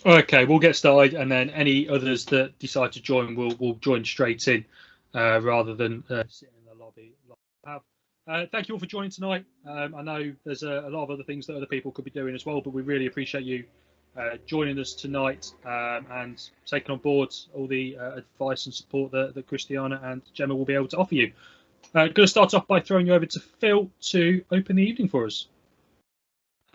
Okay, we'll get started, and then any others that decide to join will join straight in, rather than sitting in the lobby. Thank you all for joining tonight. I know there's a lot of other things that other people could be doing as well, but we really appreciate you joining us tonight, and taking on board all the advice and support that Cristiana and Gemma will be able to offer you. Going to start off by throwing you over to Phil to open the evening for us.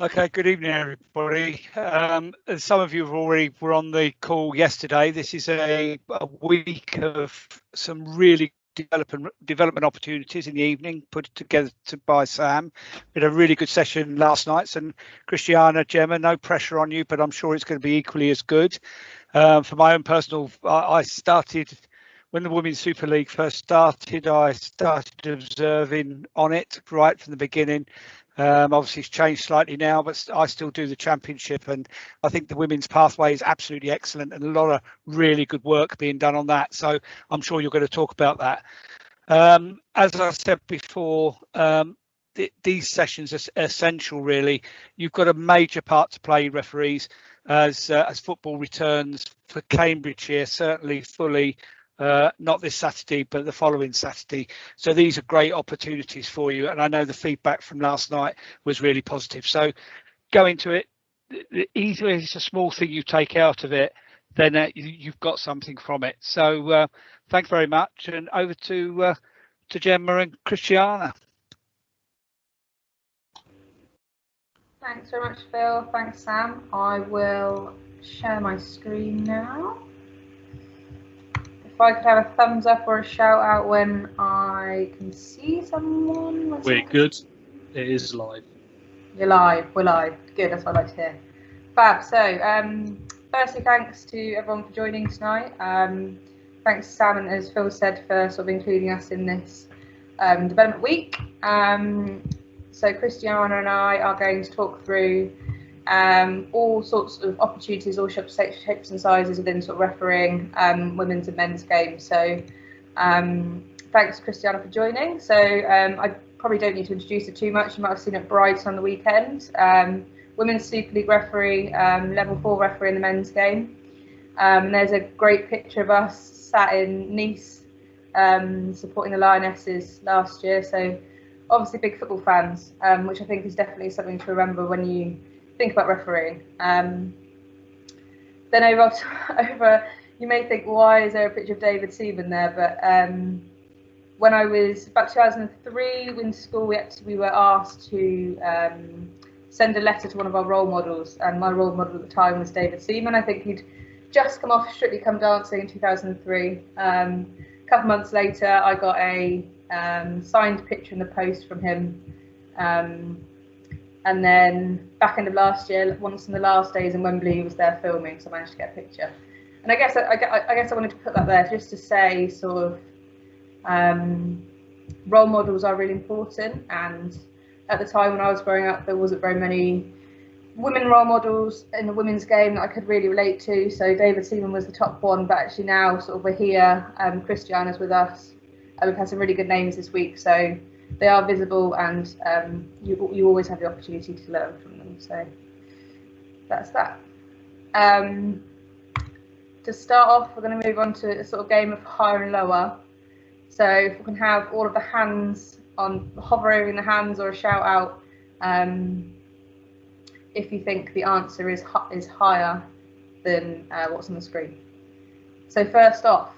Okay, good evening, everybody. As some of you have already were on the call yesterday, this is a week of some really development opportunities in the evening put together by Sam. We had a really good session last night, and Cristiana, Gemma, no pressure on you, but I'm sure it's going to be equally as good. For my own personal, I started when the Women's Super League first started. I started observing on it right from the beginning. Obviously it's changed slightly now, but I still do the championship, and I think the women's pathway is absolutely excellent and a lot of really good work being done on that. So I'm sure you're going to talk about that. As I said before, these sessions are essential, really. You've got a major part to play, referees, as football returns for Cambridgeshire, certainly fully. Not this Saturday, but the following Saturday. So these are great opportunities for you. And I know the feedback from last night was really positive. So go into it. Either it's a small thing you take out of it, then you've got something from it. So thanks very much. And over to Gemma and Cristiana. Thanks very much, Phil. Thanks, Sam. I will share my screen now. If I could have a thumbs up or a shout out when I can see someone. We're good. It is live. You're live. We're live. Good. That's what I like to hear. Fab. So, firstly, thanks to everyone for joining tonight. Thanks to Sam and, as Phil said, for sort of including us in this development week. So Cristiana and I are going to talk through all sorts of opportunities, all shapes and sizes within sort of refereeing women's and men's games. So thanks, Cristiana, for joining. So I probably don't need to introduce her too much. You might have seen at Brighton on the weekend. Women's Super League referee, level 4 referee in the men's game. There's a great picture of us sat in Nice supporting the Lionesses last year. So obviously big football fans, which I think is definitely something to remember when you think about refereeing. Then over, you may think, why is there a picture of David Seaman there? But when I was about 2003 in school, we were asked to send a letter to one of our role models, and my role model at the time was David Seaman. I think he'd just come off Strictly Come Dancing in 2003. A couple months later, I got a signed picture in the post from him. And then back end of last year, once in the last days in Wembley, he was there filming, so I managed to get a picture. And I guess I wanted to put that there just to say sort of role models are really important. And at the time when I was growing up, there wasn't very many women role models in the women's game that I could really relate to. So David Seaman was the top one, but actually now sort of we're here, Cristiana's with us. We've had some really good names this week, so they are visible, and you always have the opportunity to learn from them. So that's that. To start off, we're going to move on to a sort of game of higher and lower. So if we can have all of the hands on hovering the hands, or a shout out if you think the answer is higher than what's on the screen. So first off,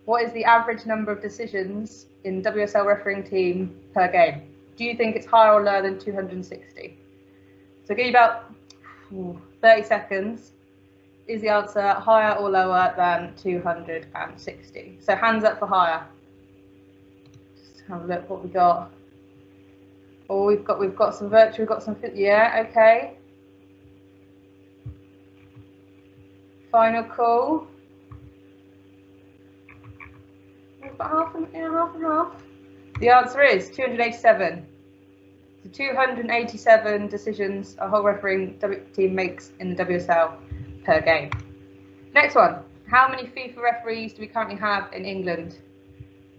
what is the average number of decisions in WSL refereeing team per game? Do you think it's higher or lower than 260? So give you about 30 seconds. Is the answer higher or lower than 260? So hands up for higher. Just have a look what we got. Oh, we've got some virtual, we've got some, yeah, okay. Final call. Half and half. The answer is 287. So 287 decisions a whole refereeing team makes in the WSL per game. Next one. How many FIFA referees do we currently have in England?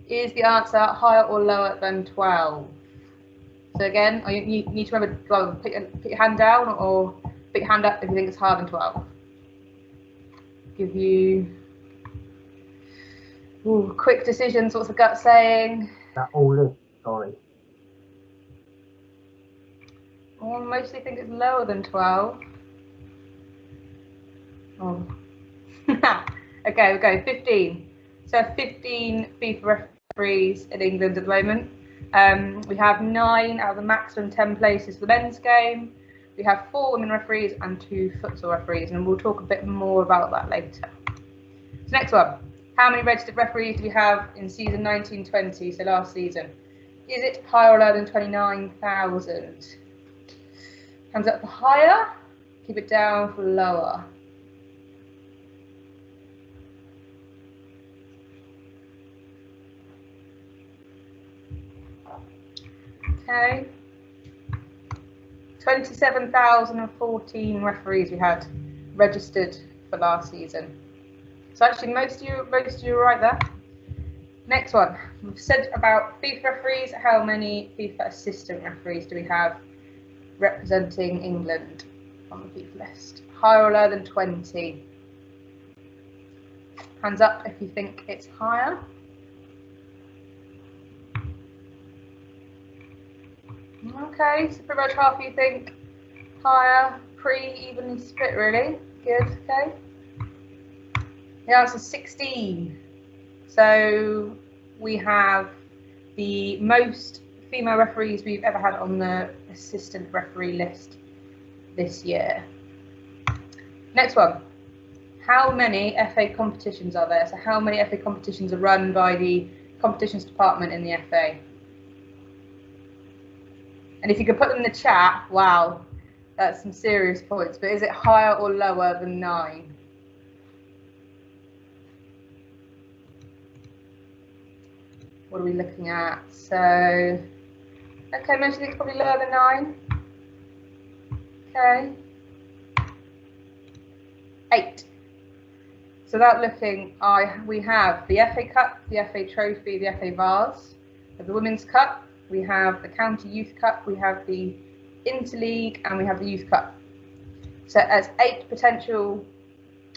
Is the answer higher or lower than 12? So again, you need to remember, put your hand down or put your hand up if you think it's higher than 12. give you quick decisions. What's the gut saying? That all is, sorry. I mostly think it's lower than 12. Oh. Okay, we'll go 15. So 15 FIFA referees in England at the moment. We have 9 out of the maximum 10 places for the men's game. We have 4 women referees and 2 futsal referees, and we'll talk a bit more about that later. So next one. How many registered referees do we have in season 19-20, so last season? Is it higher or lower than 29,000? Hands up for higher, keep it down for lower. Okay. 27,014 referees we had registered for last season. So actually most of you are right there. Next one. We've said about FIFA referees. How many FIFA assistant referees do we have representing England on the FIFA list? Higher or lower than 20? Hands up if you think it's higher. Okay, so pretty much half of you think higher, pretty evenly split really. Good, okay. The answer is 16. So we have the most female referees we've ever had on the assistant referee list this year. Next one. How many FA competitions are there? So how many FA competitions are run by the competitions department in the FA? And if you could put them in the chat, wow, that's some serious points. But is it higher or lower than 9? What are we looking at? So, okay, most of you think it's probably lower than 9. Okay. 8. So without looking, we have the FA Cup, the FA Trophy, the FA Vase, the Women's Cup, we have the County Youth Cup, we have the Interleague, and we have the Youth Cup. So as 8 potential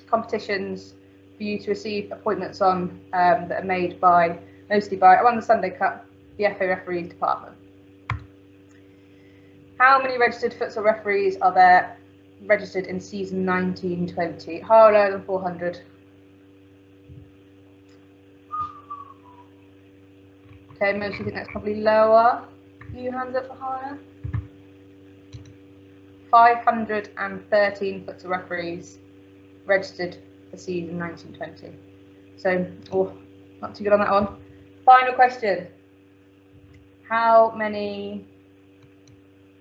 competitions for you to receive appointments on that are made by, mostly by, I won the Sunday Cup, the FA Referees Department. How many registered futsal referees are there registered in season 19-20? Higher or lower than 400? Okay, most of you think that's probably lower. Few hands up for higher. 513 futsal referees registered for season 19-20. So, not too good on that one. Final question. How many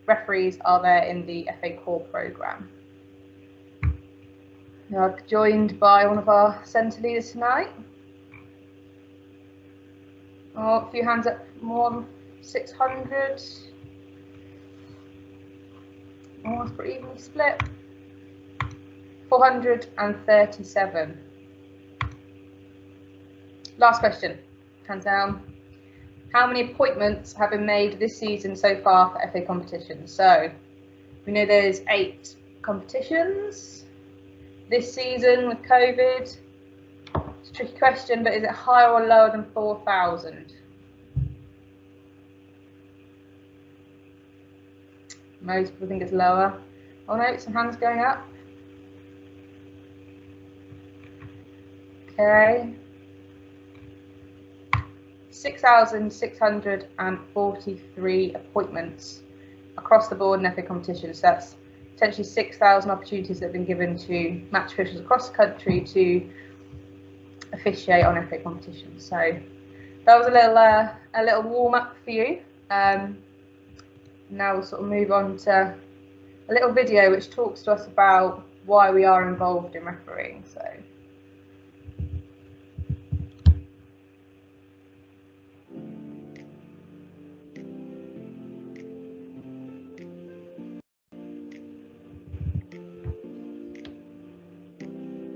referees are there in the FA Core programme? We are joined by one of our centre leaders tonight. Oh, a few hands up, more than 600. Oh, it's pretty evenly split. 437. Last question, hands down. How many appointments have been made this season so far for FA competitions? So, we know there's 8 competitions this season with COVID. It's a tricky question, but is it higher or lower than 4,000? Most people think it's lower. Oh no, some hands going up. Okay. 6,643 appointments across the board in FA competitions. So that's potentially 6,000 opportunities that have been given to match officials across the country to officiate on FA competitions. So that was a little warm up for you. Now we'll sort of move on to a little video which talks to us about why we are involved in refereeing. So.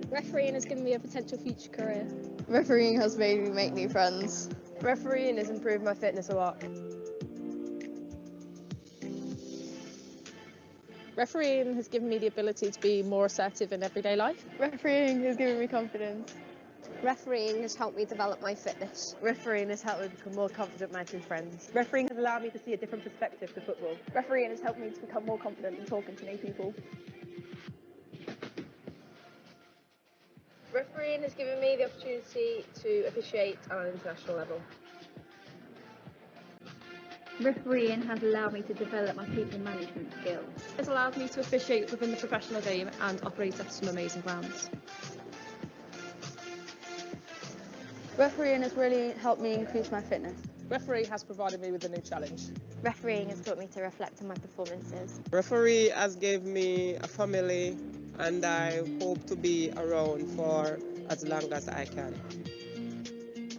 Refereeing has given me a potential future career. Refereeing has made me make new friends. Refereeing has improved my fitness a lot. Refereeing has given me the ability to be more assertive in everyday life. Refereeing has given me confidence. Refereeing has helped me develop my fitness. Refereeing has helped me become more confident managing friends. Refereeing has allowed me to see a different perspective to football. Refereeing has helped me to become more confident in talking to new people. Refereeing has given me the opportunity to officiate on an international level. Refereeing has allowed me to develop my people management skills. It's allowed me to officiate within the professional game and operate at some amazing grounds. Refereeing has really helped me increase my fitness. Referee has provided me with a new challenge. Refereeing has taught me to reflect on my performances. Referee has given me a family, and I hope to be around for as long as I can.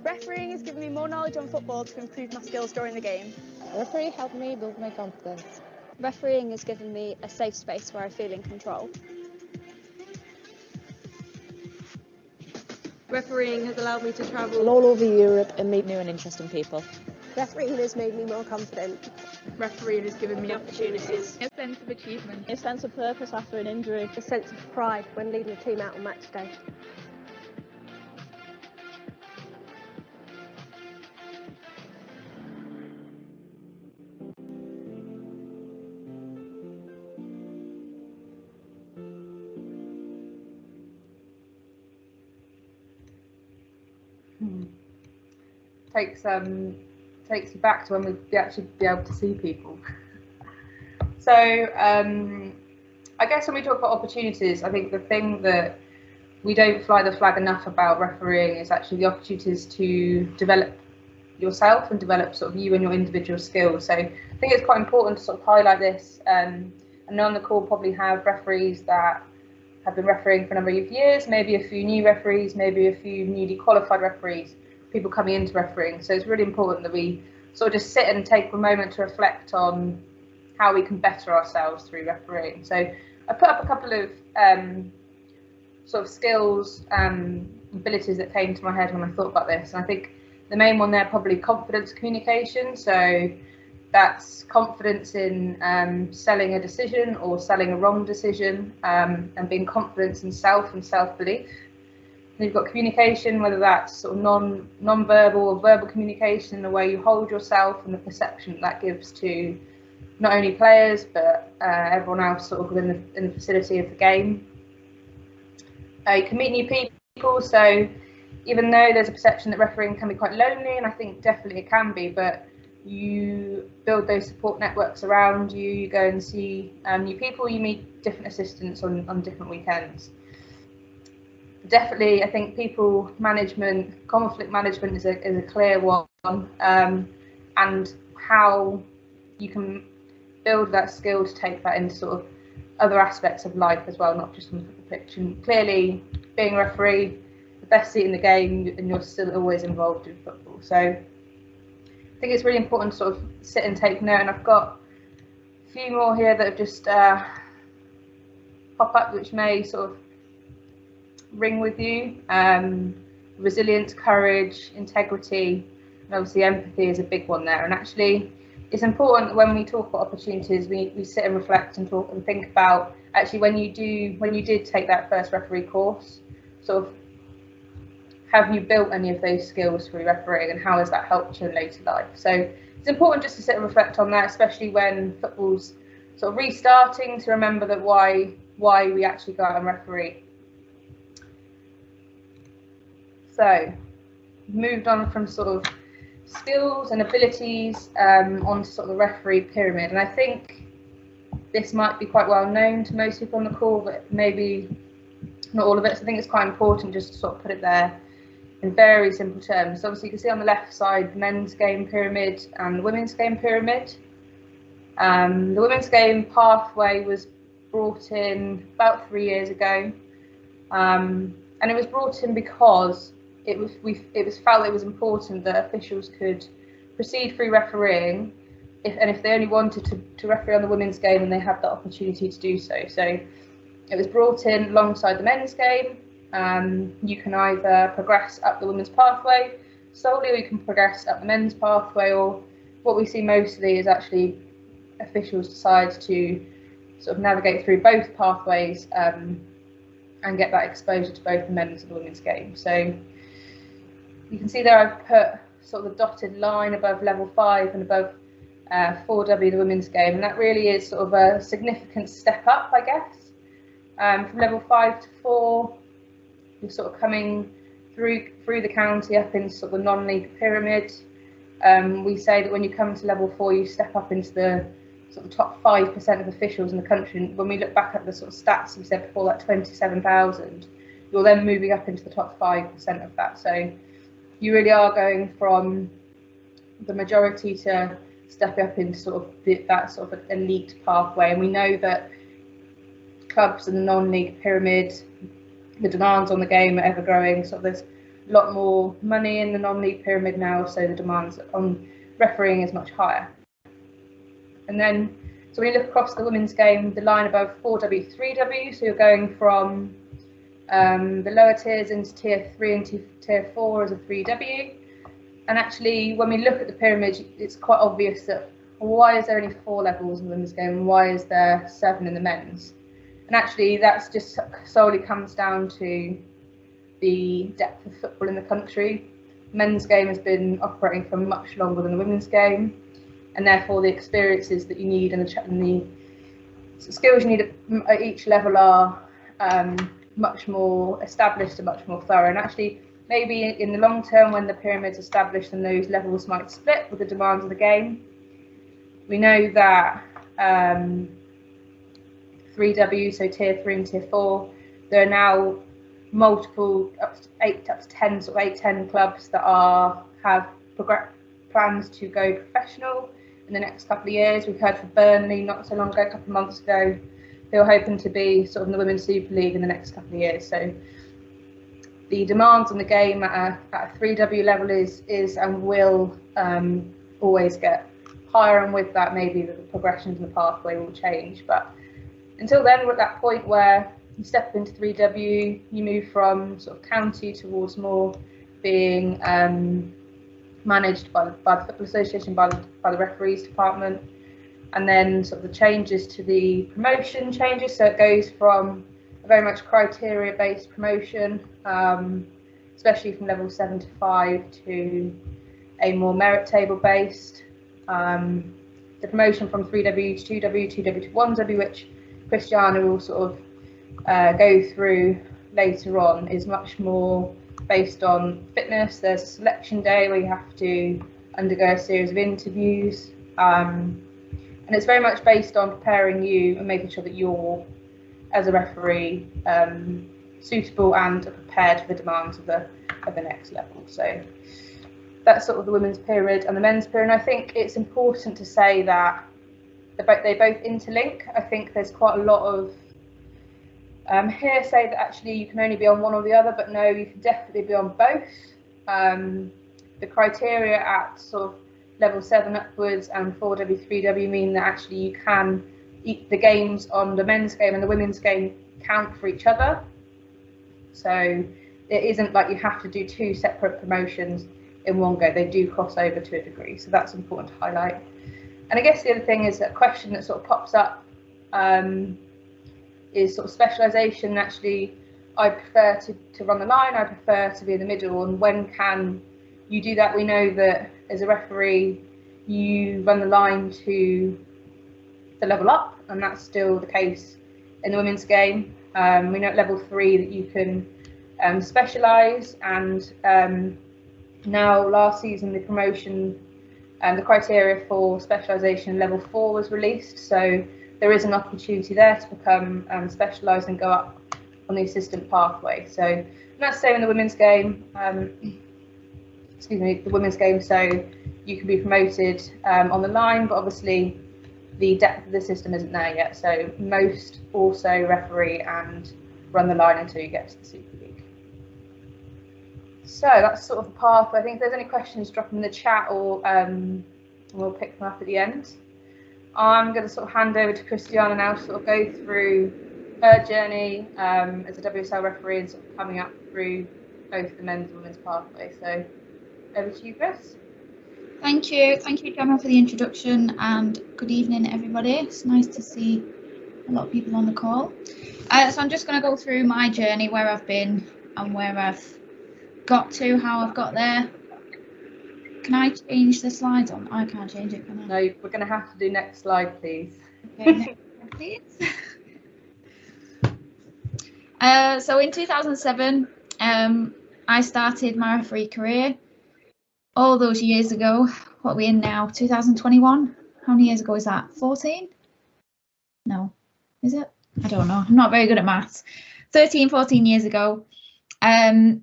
Refereeing has given me more knowledge on football to improve my skills during the game. Referee helped me build my confidence. Refereeing has given me a safe space where I feel in control. Refereeing has allowed me to travel All over Europe and meet new and interesting people. Refereeing has made me more confident. Refereeing has given me opportunities. A sense of achievement. A sense of purpose after an injury. A sense of pride when leading a team out on match day. Takes you back to when we'd actually be able to see people. So I guess when we talk about opportunities, I think the thing that we don't fly the flag enough about refereeing is actually the opportunities to develop yourself and develop sort of you and your individual skills. So I think it's quite important to sort of highlight this. And on the call probably have referees that have been refereeing for a number of years, maybe a few new referees, maybe a few newly qualified referees, people coming into refereeing. So it's really important that we sort of just sit and take a moment to reflect on how we can better ourselves through refereeing. So I put up a couple of sort of skills, abilities that came to my head when I thought about this. And I think the main one there probably confidence communication. So that's confidence in selling a decision or selling a wrong decision, and being confident in self and self-belief. You've got communication, whether that's sort of non-verbal or verbal communication, the way you hold yourself and the perception that gives to not only players but everyone else sort of within the facility of the game. You can meet new people, so even though there's a perception that refereeing can be quite lonely, and I think definitely it can be, but you build those support networks around you, you go and see new people, you meet different assistants on different weekends. Definitely, I think people management, conflict management is a clear one, and how you can build that skill to take that into sort of other aspects of life as well, not just on the football pitch. And clearly, being a referee, the best seat in the game, and you're still always involved in football. So I think it's really important to sort of sit and take note. And I've got a few more here that have just pop up, which may sort of ring with you. Resilience, courage, integrity, and obviously empathy is a big one there. And actually, it's important when we talk about opportunities, we sit and reflect and talk and think about actually when you did take that first referee course, sort of have you built any of those skills through refereeing, and how has that helped you in later life? So it's important just to sit and reflect on that, especially when football's sort of restarting, to remember that why we actually go out and referee. So moved on from sort of skills and abilities onto sort of the referee pyramid, and I think this might be quite well known to most people on the call, but maybe not all of it. So I think it's quite important just to sort of put it there in very simple terms. So obviously you can see on the left side the men's game pyramid and the women's game pyramid. The women's game pathway was brought in about 3 years ago, and it was brought in because it was felt it was important that officials could proceed through refereeing if they only wanted to referee on the women's game, and they had the opportunity to do so. So it was brought in alongside the men's game. You can either progress up the women's pathway solely, or you can progress up the men's pathway, or what we see mostly is actually officials decide to sort of navigate through both pathways and get that exposure to both the men's and the women's game. So you can see there I've put sort of the dotted line above level 5 and above 4W, the women's game, and that really is sort of a significant step up, I guess. From level 5 to 4, you're sort of coming through the county up into sort of the non-league pyramid. We say that when you come to level 4, you step up into the sort of top 5% of officials in the country. And when we look back at the sort of stats we said before, that 27,000, you're then moving up into the top 5% of that. So you really are going from the majority to stepping up into sort of that sort of elite pathway. And we know that clubs in the non-league pyramid, the demands on the game are ever growing. So there's a lot more money in the non-league pyramid now, so the demands on refereeing is much higher. And then, so when you look across the women's game, the line above 4W, 3W, so you're going from the lower tiers into tier 3 and tier 4 as a 3W. And actually, when we look at the pyramid, it's quite obvious that why is there only 4 levels in the women's game and why is there 7 in the men's? And actually, that's just solely comes down to the depth of football in the country. The men's game has been operating for much longer than the women's game, and therefore the experiences that you need and the skills you need at each level are much more established and much more thorough. And actually, maybe in the long term, when the pyramid's established and those levels might split with the demands of the game, we know that 3W, so tier 3 and tier 4, there are now multiple up to 10 sort of 8-10 clubs that have plans to go professional in the next couple of years. We've heard from Burnley not so long ago, a couple of months ago, who are hoping to be sort of in the Women's Super League in the next couple of years. So the demands on the game at a 3W level is and will always get higher, and with that maybe the progressions in the pathway will change. But until then, we're at that point where you step into 3W, you move from sort of county towards more being managed by the Football Association, by the referees department, and then sort of the changes to the promotion changes. So it goes from a very much criteria-based promotion, especially from level 7 to 5, to a more merit table-based. The promotion from 3W to 2W, 2W to 1W, which Cristiana will sort of go through later on, is much more based on fitness. There's a selection day where you have to undergo a series of interviews, and it's very much based on preparing you and making sure that you're, as a referee, suitable and prepared for the demands of the next level. So that's sort of the women's pyramid and the men's pyramid. And I think it's important to say that they both interlink. I think there's quite a lot of hearsay that actually you can only be on one or the other, but no, you can definitely be on both. The criteria at sort of level 7 upwards and 4W, 3W mean that actually you can, the games on the men's game and the women's game count for each other. So it isn't like you have to do 2 separate promotions in one go. They do cross over to a degree, so that's important to highlight. And I guess the other thing is that a question that sort of pops up is sort of specialisation. Actually, I prefer to run the line, I prefer to be in the middle, and when can you do that? We know that as a referee, you run the line to the level up, and that's still the case in the women's game. We know at level 3 that you can specialise, and now last season the promotion and the criteria for specialisation level 4 was released, so there is an opportunity there to become specialised and go up on the assistant pathway. So and that's the same in the women's game. The women's game. So you can be promoted on the line, but obviously the depth of the system isn't there yet. So most also referee and run the line until you get to the Super League. So that's sort of the path. I think if there's any questions, drop them in the chat, or we'll pick them up at the end. I'm going to sort of hand over to Cristiana now to sort of go through her journey as a WSL referee and sort of coming up through both the men's and women's pathway. So over to you, Chris. Thank you, Gemma, for the introduction, and good evening, everybody. It's nice to see a lot of people on the call. So I'm just going to go through my journey, where I've been and where I've got to, how I've got there. Can I change the slides on? I can't change it, can I? No, we're going to have to do next slide, please. Okay, next slide, please. So in 2007, I started my referee career. All those years ago. What are we in now? 2021? How many years ago is that? 14? No. Is it? I don't know. I'm not very good at maths. 13, 14 years ago. I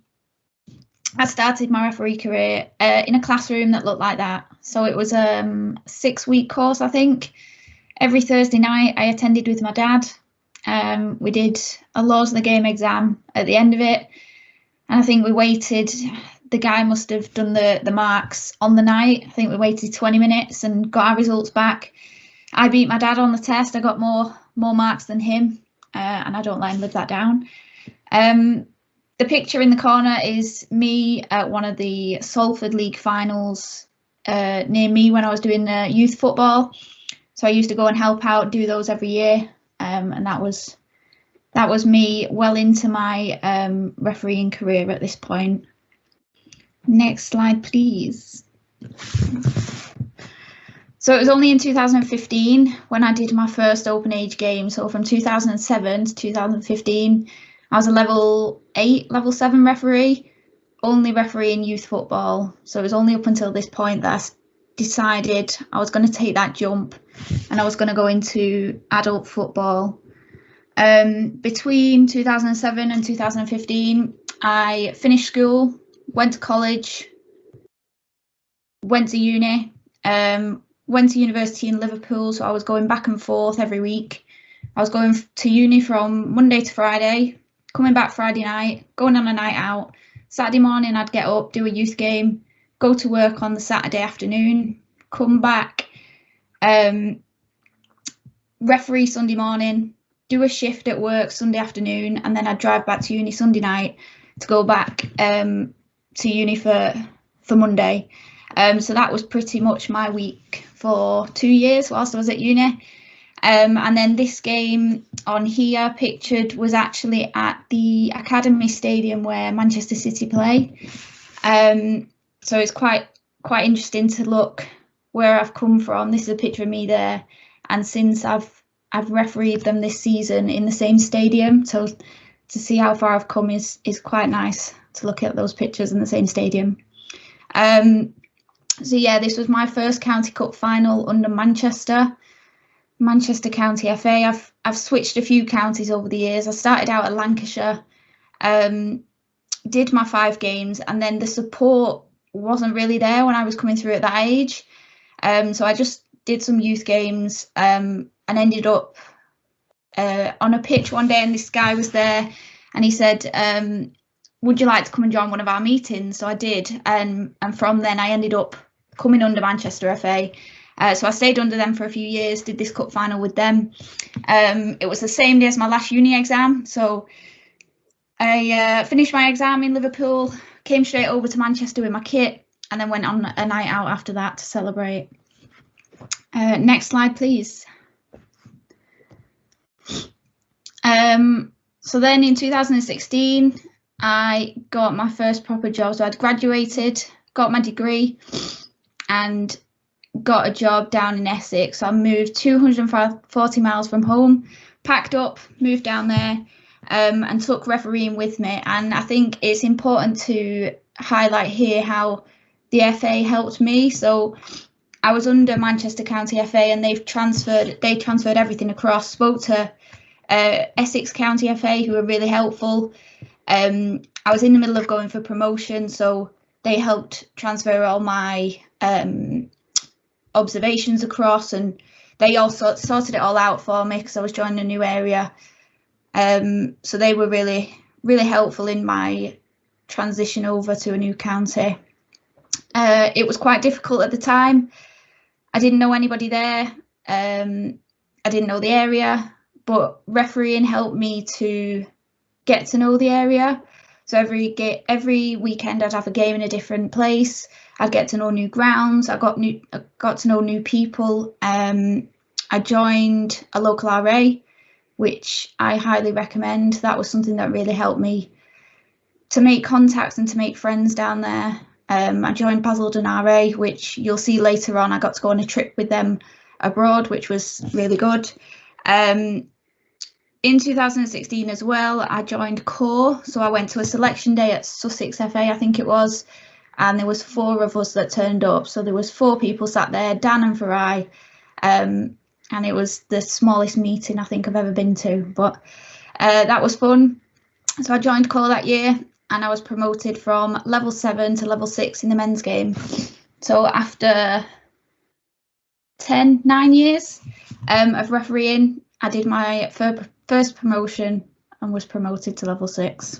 started my referee career in a classroom that looked like that. So it was a 6-week course, I think. Every Thursday night I attended with my dad. We did a laws of the game exam at the end of it. And I think we waited, the guy must have done the marks on the night. I think we waited 20 minutes and got our results back. I beat my dad on the test. I got more marks than him, and I don't let him live that down. The picture in the corner is me at one of the Salford League finals near me when I was doing youth football. So I used to go and help out, do those every year, and that was me well into my refereeing career at this point. Next slide, please. So it was only in 2015 when I did my first open age game. So from 2007 to 2015, I was a level 8, level 7 referee, only refereeing youth football. So it was only up until this point that I decided I was going to take that jump and I was going to go into adult football. Between 2007 and 2015, I finished school, went to college, went to uni, went to university in Liverpool, so I was going back and forth every week. I was going to uni from Monday to Friday, coming back Friday night, going on a night out. Saturday morning I'd get up, do a youth game, go to work on the Saturday afternoon, come back, referee Sunday morning, do a shift at work Sunday afternoon, and then I'd drive back to uni Sunday night to go back to uni for Monday. So that was pretty much my week for 2 years whilst I was at uni. And then this game on here pictured was actually at the Academy Stadium where Manchester City play. So it's quite interesting to look where I've come from. This is a picture of me there, and since I've refereed them this season in the same stadium, so to see how far I've come is quite nice to look at those pictures in the same stadium. So yeah, this was my first county cup final under Manchester County FA. I've switched a few counties over the years. I started out at Lancashire, did my 5 games, and then the support wasn't really there when I was coming through at that age. So I just did some youth games and ended up on a pitch one day, and this guy was there and he said, would you like to come and join one of our meetings? So I did, and from then I ended up coming under Manchester FA. So I stayed under them for a few years, did this cup final with them. It was the same day as my last uni exam. So I finished my exam in Liverpool, came straight over to Manchester with my kit, and then went on a night out after that to celebrate. Next slide, please. So then in 2016, I got my first proper job. So I'd graduated, got my degree, and got a job down in Essex. So I moved 240 miles from home, packed up, moved down there, and took refereeing with me. And I think it's important to highlight here how the FA helped me. So I was under Manchester County FA, and they transferred everything across. Spoke to Essex County FA, who were really helpful. I was in the middle of going for promotion, so they helped transfer all my observations across, and they also sorted it all out for me because I was joining a new area. So they were really helpful in my transition over to a new county. It was quite difficult at the time. I didn't know anybody there. I didn't know the area, but refereeing helped me to get to know the area. So every weekend I'd have a game in a different place. I'd get to know new grounds. I got to know new people. I joined a local RA, which I highly recommend. That was something that really helped me to make contacts and to make friends down there. I joined Basildon RA, which you'll see later on. I got to go on a trip with them abroad, which was really good. In 2016 as well, I joined Core. So I went to a selection day at Sussex FA, I think it was, and there was 4 of us that turned up. So there was 4 people sat there, Dan and Farai, and it was the smallest meeting I think I've ever been to, but that was fun. So I joined Core that year, and I was promoted from level 7 to level 6 in the men's game. So after 9 years of refereeing, I did my first promotion and was promoted to level 6.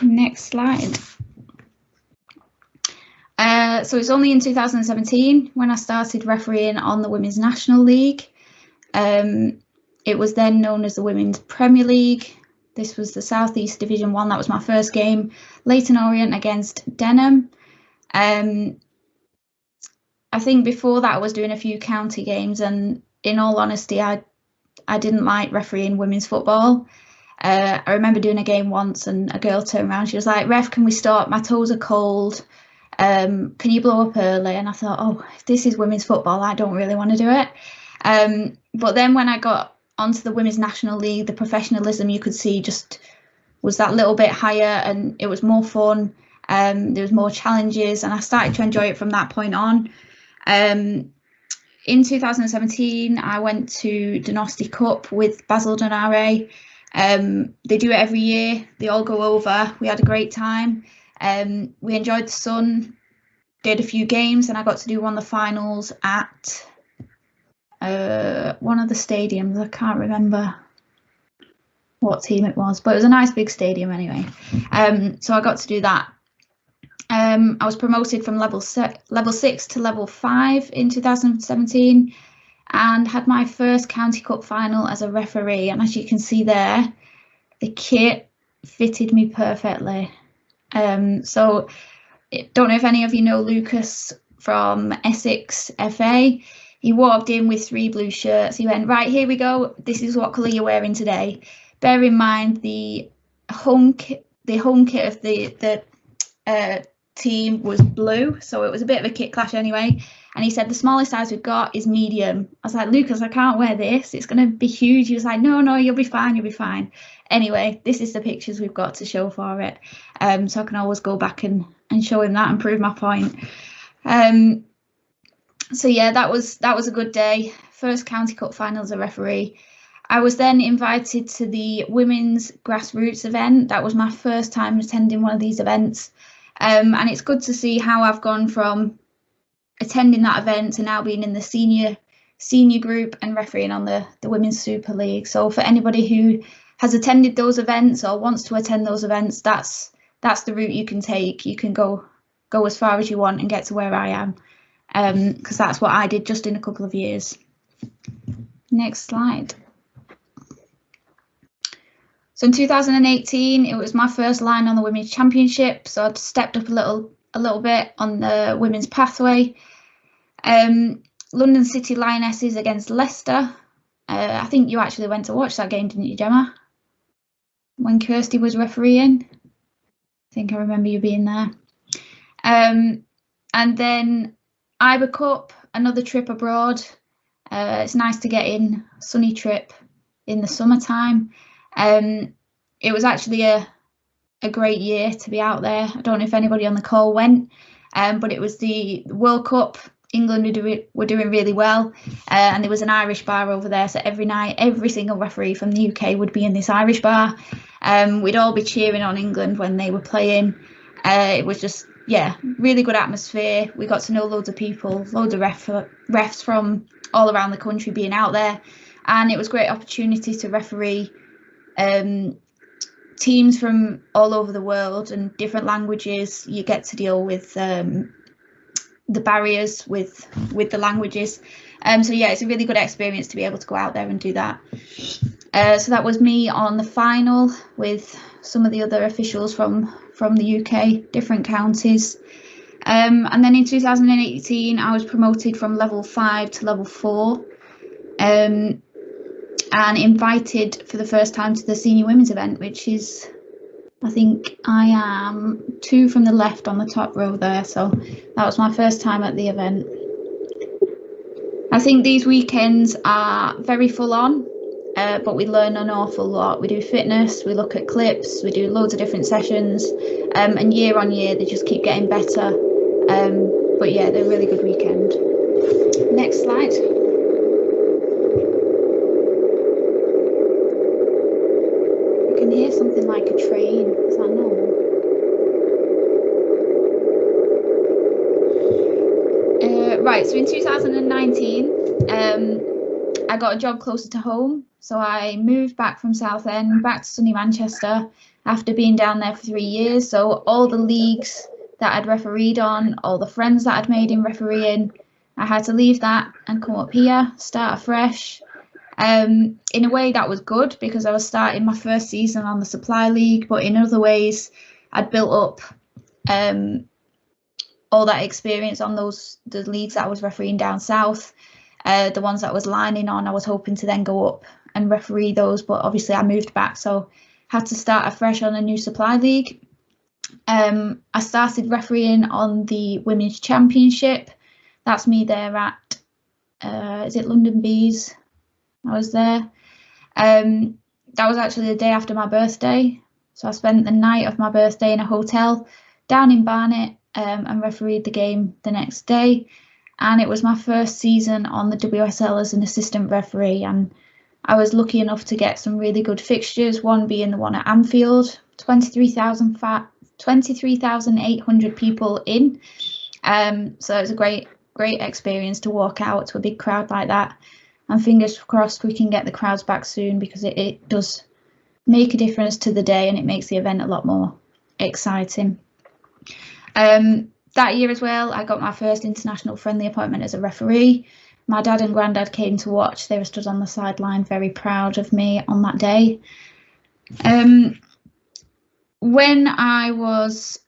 Next slide. So it's only in 2017 when I started refereeing on the Women's National League. It was then known as the Women's Premier League. This was the South East Division 1. That was my first game. Leyton Orient against Denham. I think before that I was doing a few county games, and in all honesty, I didn't like refereeing women's football. I remember doing a game once and a girl turned around. She was like, "Ref, can we stop? My toes are cold. Can you blow up early?" And I thought, oh, if this is women's football, I don't really want to do it. But then when I got onto the Women's National League, the professionalism you could see just was that little bit higher, and it was more fun. There was more challenges, and I started to enjoy it from that point on. In 2017, I went to Donosti Cup with Basildon RA. They do it every year. They all go over. We had a great time. We enjoyed the sun, did a few games, and I got to do one of the finals at one of the stadiums. I can't remember what team it was, but it was a nice big stadium anyway. So I got to do that. I was promoted from level 6 to level 5 in 2017 and had my first county cup final as a referee. And as you can see there, the kit fitted me perfectly. So don't know if any of you know Lucas from Essex FA. He walked in with 3 blue shirts. He went, "Right, here we go. This is what colour you're wearing today." Bear in mind the home kit of the team was blue, so it was a bit of a kit clash anyway. And he said, "The smallest size we've got is medium." I was like, "Lucas, I can't wear this. It's going to be huge." He was like, No, you'll be fine. You'll be fine. Anyway, this is the pictures we've got to show for it. So I can always go back and show him that and prove my point. So yeah, that was a good day. First county cup final as a referee. I was then invited to the women's grassroots event. That was my first time attending one of these events. And it's good to see how I've gone from attending that event to now being in the senior group and refereeing on the Women's Super League. So for anybody who has attended those events or wants to attend those events, that's the route you can take. You can go as far as you want and get to where I am, because that's what I did just in a couple of years. Next slide. So in 2018, it was my first line on the Women's Championship, so I'd stepped up a little bit on the women's pathway. London City Lionesses against Leicester. I think you actually went to watch that game, didn't you, Gemma? When Kirsty was refereeing. I think I remember you being there. And then Iber Cup, another trip abroad. It's nice to get in, sunny trip in the summertime. It was actually a great year to be out there. I don't know if anybody on the call went, but it was the World Cup. England were doing really well, and there was an Irish bar over there, so every night every single referee from the UK would be in this Irish bar. We'd all be cheering on England when they were playing. It was just, yeah, really good atmosphere. We got to know loads of people, loads of refs from all around the country being out there, and it was a great opportunity to referee teams from all over the world and different languages. You get to deal with the barriers with the languages. So yeah, it's a really good experience to be able to go out there and do that. So that was me on the final with some of the other officials from the UK, different counties. And then in 2018, I was promoted from level 5 to level 4. and invited for the first time to the senior women's event, which is, I think I am 2 from the left on the top row there. So that was my first time at the event. I think these weekends are very full on, but we learn an awful lot. We do fitness, we look at clips, we do loads of different sessions, and year on year they just keep getting better. But yeah, they're a really good weekend. Next slide. I can hear something like a train. Is that normal? Right, so in 2019, I got a job closer to home. So I moved back from Southend, back to sunny Manchester after being down there for 3 years. So all the leagues that I'd refereed on, all the friends that I'd made in refereeing, I had to leave that and come up here, start afresh. In a way that was good because I was starting my first season on the supply league, but in other ways I'd built up all that experience on the leagues that I was refereeing down south. The ones that I was lining on, I was hoping to then go up and referee those, but obviously I moved back, so had to start afresh on a new supply league. I started refereeing on the Women's Championship. That's me there at, is it London Bees? I was there. That was actually the day after my birthday. So I spent the night of my birthday in a hotel down in Barnet and refereed the game the next day. And it was my first season on the WSL as an assistant referee. And I was lucky enough to get some really good fixtures, one being the one at Anfield, 23,800 people in. So it was a great experience to walk out to a big crowd like that. And fingers crossed we can get the crowds back soon, because it does make a difference to the day and it makes the event a lot more exciting. That year as well, I got my first international friendly appointment as a referee. My dad and granddad came to watch. They were stood on the sideline, very proud of me on that day. When I was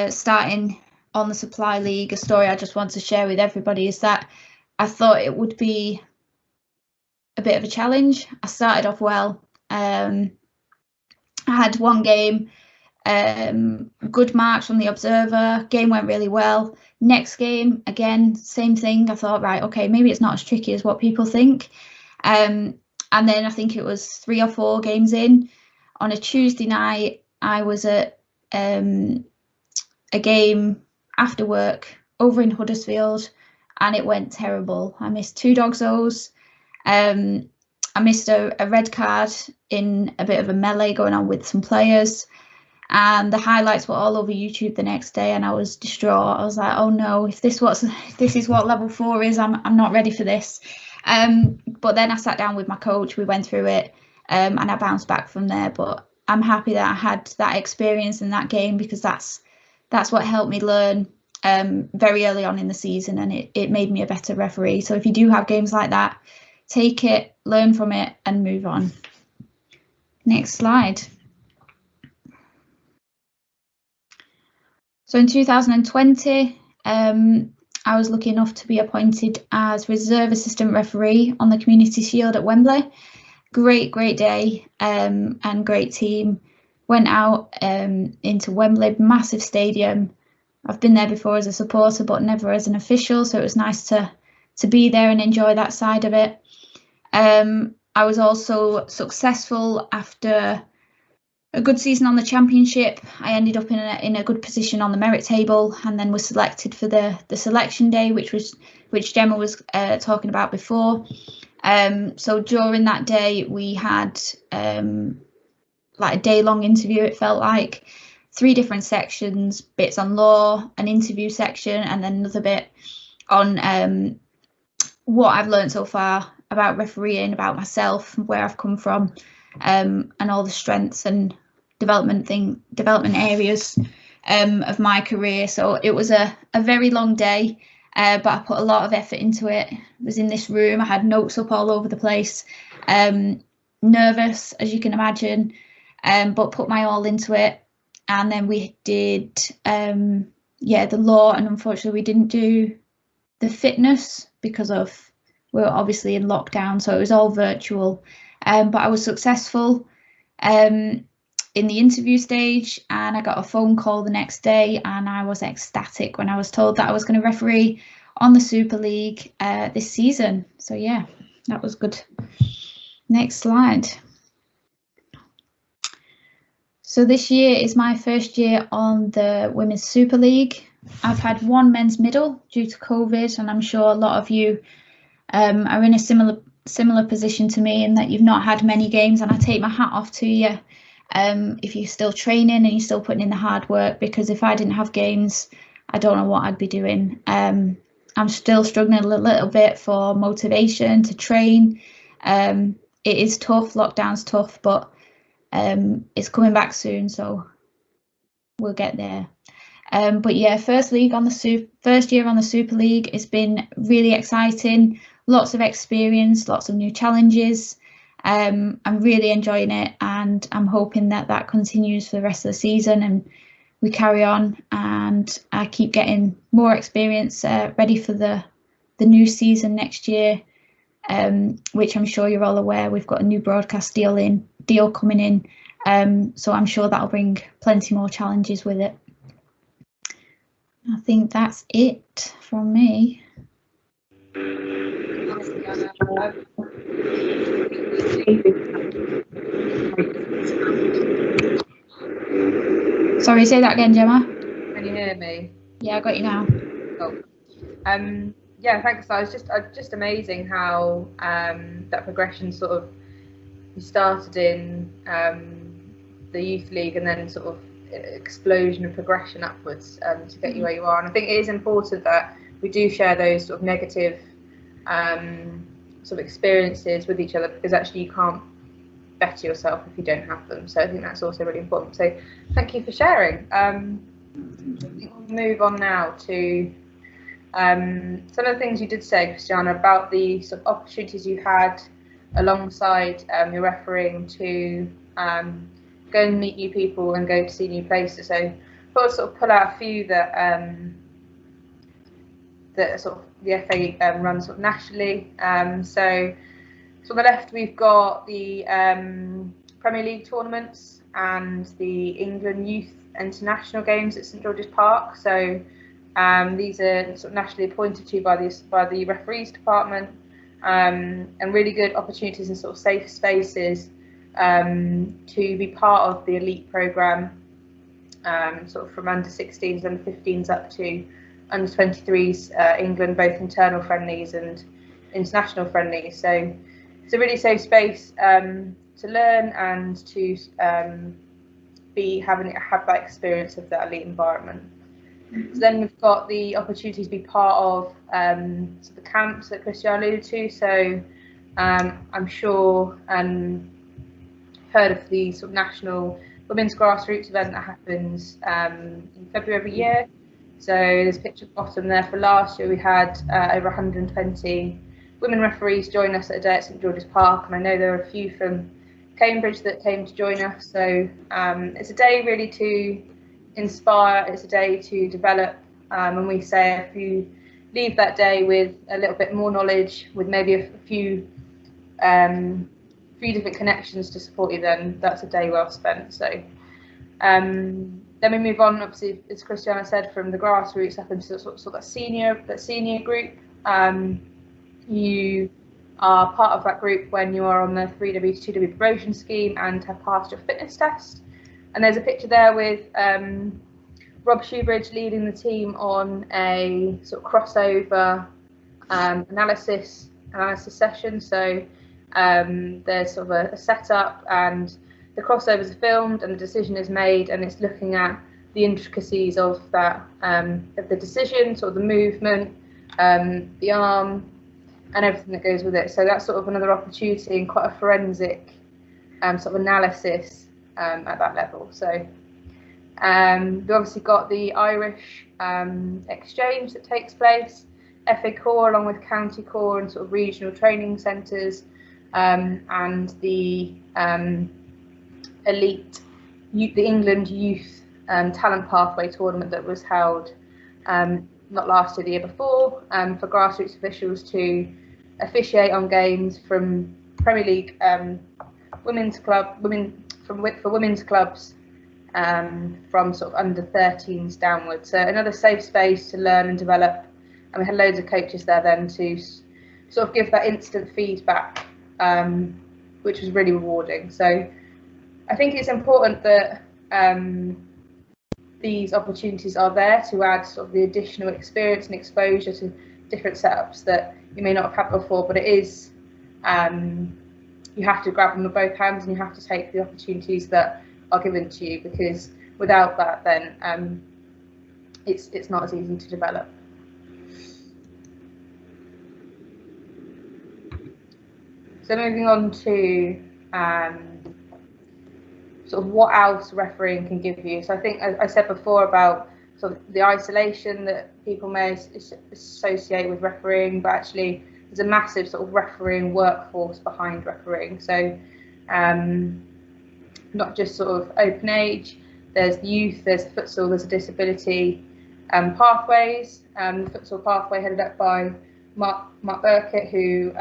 starting on the supply league, a story I just want to share with everybody is that I thought it would be a bit of a challenge. I started off well. I had one game, good marks from the observer. Game went really well. Next game, again, same thing. I thought, right, okay, maybe it's not as tricky as what people think. And then I think it was 3 or 4 games in. On a Tuesday night, I was at a game after work over in Huddersfield, and it went terrible. I missed 2 dogsos. I missed a red card in a bit of a melee going on with some players, and the highlights were all over YouTube the next day, and I was distraught. I was like, oh no, if this is what level 4 is, I'm not ready for this. But then I sat down with my coach, we went through it, and I bounced back from there. But I'm happy that I had that experience in that game, because that's what helped me learn very early on in the season, and it made me a better referee. So if you do have games like that, take it, learn from it, and move on. Next slide. So in 2020, I was lucky enough to be appointed as reserve assistant referee on the Community Shield at Wembley. Great day and great team. Went out into Wembley, massive stadium. I've been there before as a supporter, but never as an official, so it was nice to be there and enjoy that side of it. I was also successful after a good season on the championship. I ended up in a good position on the merit table, and then was selected for the selection day, which Gemma was talking about before. So during that day we had like a day-long interview. It felt like 3 different sections, bits on law, an interview section, and then another bit on what I've learned so far about refereeing, about myself, where I've come from, and all the strengths and development areas of my career. So it was a very long day, but I put a lot of effort into it. I was in this room, I had notes up all over the place, nervous as you can imagine, but put my all into it. And then we did the law, and unfortunately we didn't do the fitness because we were obviously in lockdown, so it was all virtual. but I was successful in the interview stage, and I got a phone call the next day, and I was ecstatic when I was told that I was going to referee on the Super League this season. So yeah, that was good. Next slide. So this year is my first year on the Women's Super League. I've had one men's middle due to COVID, and I'm sure a lot of you are in a similar position to me in that you've not had many games, and I take my hat off to you if you're still training and you're still putting in the hard work, because if I didn't have games, I don't know what I'd be doing. I'm still struggling a little bit for motivation to train. It is tough, lockdown's tough, but it's coming back soon, so we'll get there. But yeah, first year on the Super League, it's been really exciting. Lots of experience, lots of new challenges. I'm really enjoying it, and I'm hoping that that continues for the rest of the season and we carry on, and I keep getting more experience ready for the new season next year, which I'm sure you're all aware we've got a new broadcast deal coming in, so I'm sure that'll bring plenty more challenges with it. I think that's it from me. Sorry, say that again, Gemma. Can you hear me? Yeah, I got you now. Cool. Yeah, thanks. So it's just amazing how that progression sort of, you started in the youth league and then sort of explosion of progression upwards to get you where you are. And I think it is important that we do share those sort of negative sort of experiences with each other, because actually you can't better yourself if you don't have them. So I think that's also really important. So thank you for sharing. We'll move on now to some of the things you did say, Cristiana, about the sort of opportunities you had alongside your refereeing to go and meet new people and go to see new places. So I thought I'd sort of pull out a few that that sort of the FA runs sort of nationally. So on the left we've got the Premier League tournaments and the England Youth International Games at St George's Park. So these are sort of nationally appointed to by the referees department, and really good opportunities and sort of safe spaces to be part of the elite programme, sort of from under 16s and 15s up to under 23s England, both internal friendlies and international friendlies. So it's a really safe space to learn and to have that experience of that elite environment. So then we've got the opportunity to be part of the camps that Cristiana alluded to. So I'm sure heard of the sort of national women's grassroots event that happens in February every year. So there's a picture at the bottom there. For last year we had over 120 women referees join us at a day at St George's Park, and I know there are a few from Cambridge that came to join us. So it's a day really to inspire, it's a day to develop, and we say if you leave that day with a little bit more knowledge, with maybe a few different connections to support you, then that's a day well spent. So then we move on, obviously, as Cristiana said, from the grassroots up into sort of that senior group. You are part of that group when you are on the 3W to 2W promotion scheme and have passed your fitness test. And there's a picture there with Rob Shoebridge leading the team on a sort of crossover analysis session. So there's sort of a setup, and the crossovers are filmed, and the decision is made, and it's looking at the intricacies of that of the decision, sort of the movement, the arm, and everything that goes with it. So that's sort of another opportunity and quite a forensic sort of analysis at that level. So we've obviously got the Irish exchange that takes place, FA Core along with County Core and sort of regional training centres, and the elite, the England Youth Talent Pathway tournament that was held not last year, the year before, for grassroots officials to officiate on games from Premier League women's clubs from sort of under 13s downwards. So another safe space to learn and develop. And we had loads of coaches there then to sort of give that instant feedback, which was really rewarding. So I think it's important that these opportunities are there to add sort of the additional experience and exposure to different setups that you may not have had before, but it is, you have to grab them with both hands and you have to take the opportunities that are given to you, because without that then it's not as easy to develop. So moving on to sort of what else refereeing can give you. So I think I said before about sort of the isolation that people may associate with refereeing, but actually there's a massive sort of refereeing workforce behind refereeing. So not just sort of open age, there's youth, there's futsal, there's a disability pathways. The futsal pathway headed up by Mark Burkett, who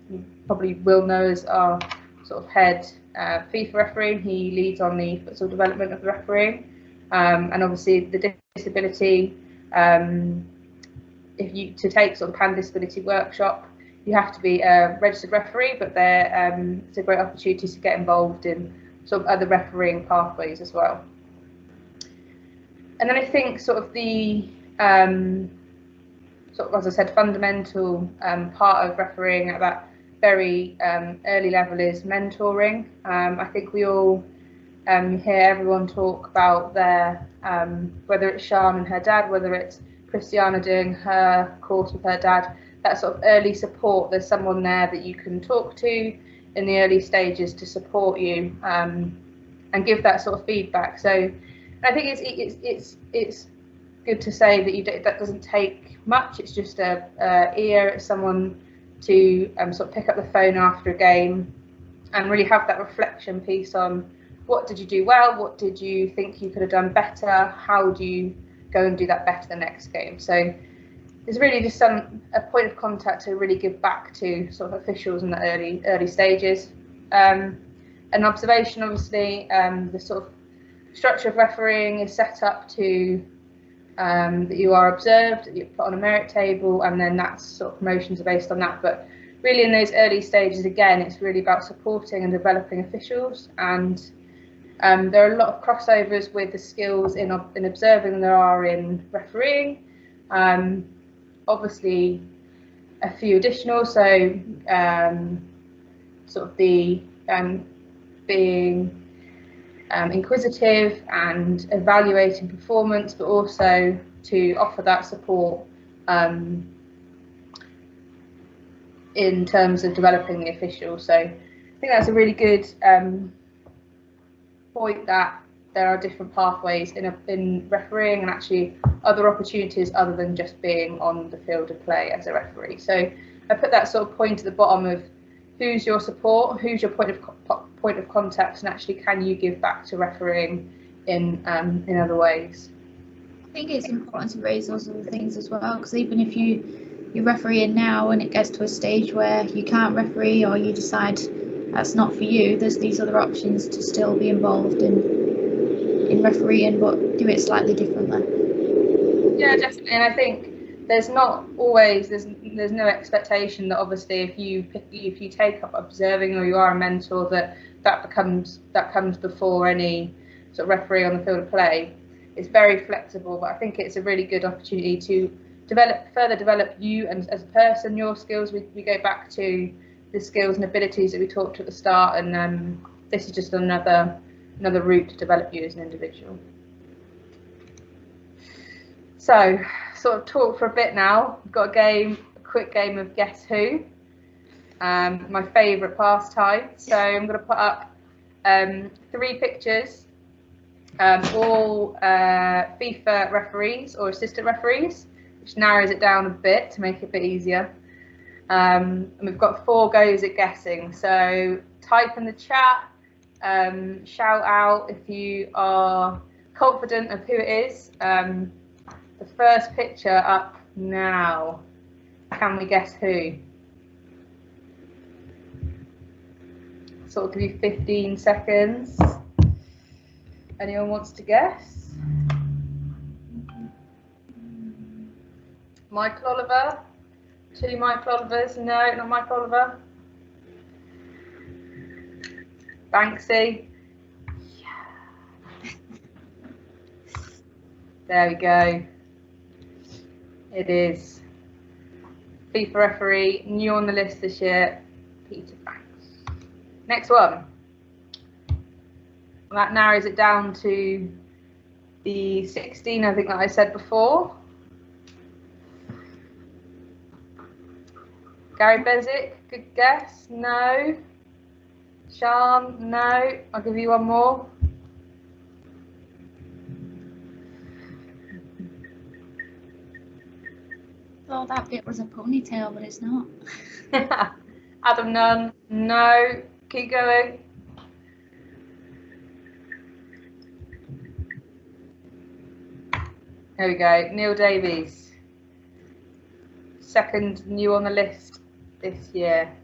you probably will know as our sort of head FIFA referee. He leads on the futsal development of the refereeing, and obviously the disability. To take sort of pan disability workshop, you have to be a registered referee, but it's a great opportunity to get involved in sort of other refereeing pathways as well. And then I think sort of the sort of, as I said, fundamental part of refereeing at that very early level is mentoring. I think we all hear everyone talk about their, whether it's Sian and her dad, whether it's Cristiana doing her course with her dad, that sort of early support. There's someone there that you can talk to in the early stages to support you and give that sort of feedback. So I think it's good to say that that doesn't take much. It's just a ear, it's someone to sort of pick up the phone after a game and really have that reflection piece on what did you do well, what did you think you could have done better, how do you go and do that better the next game. So there's really just a point of contact to really give back to sort of officials in the early stages. An observation, obviously, the sort of structure of refereeing is set up to that you are observed, that you put on a merit table, and then that's sort of promotions are based on that. But really in those early stages, again, it's really about supporting and developing officials, and there are a lot of crossovers with the skills in observing than there are in refereeing. Obviously a few additional, so sort of the being inquisitive and evaluating performance, but also to offer that support in terms of developing the official. So I think that's a really good point, that there are different pathways in refereeing and actually other opportunities other than just being on the field of play as a referee. So I put that sort of point at the bottom of who's your support, who's your point of contact, and actually can you give back to refereeing in other ways. I think it's important to raise those other things as well, because even if you're refereeing now and it gets to a stage where you can't referee or you decide that's not for you, there's these other options to still be involved in refereeing, but do it slightly differently. Yeah, definitely. And I think there's not always there's no expectation that obviously if you take up observing or you are a mentor that comes before any sort of referee on the field of play. It's very flexible, but I think it's a really good opportunity to further develop you and as a person, your skills. We go back to the skills and abilities that we talked at the start, and this is just another route to develop you as an individual. So, sort of talk for a bit now. We've got a quick game of Guess Who, my favourite pastime. So I'm going to put up 3 pictures, all FIFA referees or assistant referees, which narrows it down a bit to make it a bit easier. And we've got 4 goes at guessing. So type in the chat, shout out if you are confident of who it is. The first picture up now. Can we guess who? sort of give you 15 seconds. Anyone wants to guess? Michael Oliver? 2 Michael Olivers? No, not Michael Oliver. Banksy? Yeah. There we go. It is FIFA referee, new on the list this year, Peter Banks. Next one. That narrows it down to the 16, I think, that I said before. Gary Bezic, good guess. No. Sean, no. I'll give you one more. Thought that bit was a ponytail, but it's not. Adam Nunn, no. Keep going. There we go. Neil Davies. Second new on the list this year.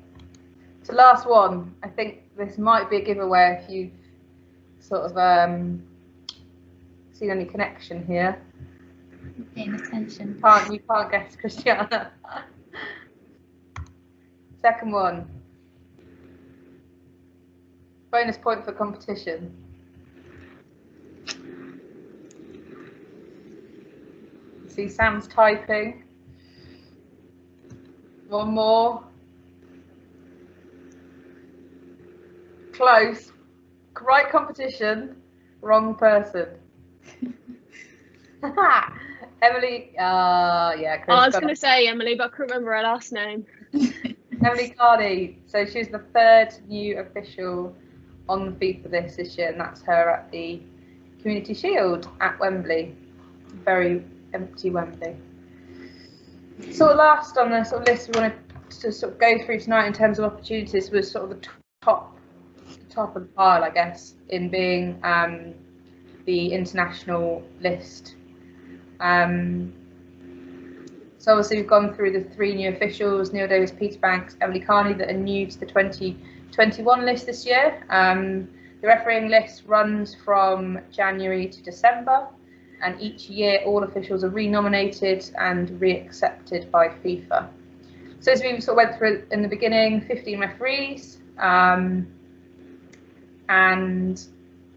So last one. I think this might be a giveaway if you've sort of seen any connection here. Paying attention. You can't guess Cristiana. Second one. Bonus point for competition. See Sam's typing. One more. Close. Right competition. Wrong person. Emily. Yeah. I was going to say Emily, but I couldn't remember her last name. Emily Carney. So she's the 3rd new official on the FIFA this year, and that's her at the Community Shield at Wembley. Very empty Wembley. So last on the sort of list we wanted to sort of go through tonight in terms of opportunities was sort of the top of the pile, I guess, in being the international list. So obviously we've gone through the 3 new officials, Neil Davies, Peter Banks, Emily Carney, that are new to the 2021 list this year. The refereeing list runs from January to December, and each year all officials are re-nominated and re-accepted by FIFA. So as we sort of went through in the beginning, 15 referees and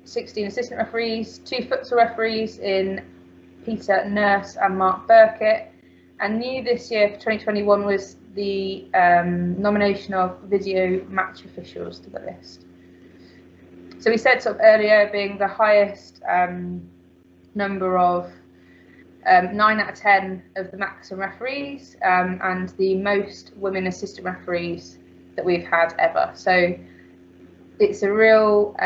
16 assistant referees, 2 futsal referees in Peter Nurse and Mark Burkett. And new this year for 2021 was the nomination of video match officials to the list. So we said sort of earlier, being the highest number of 9 out of 10 of the maximum referees and the most women assistant referees that we've had ever. So it's a real,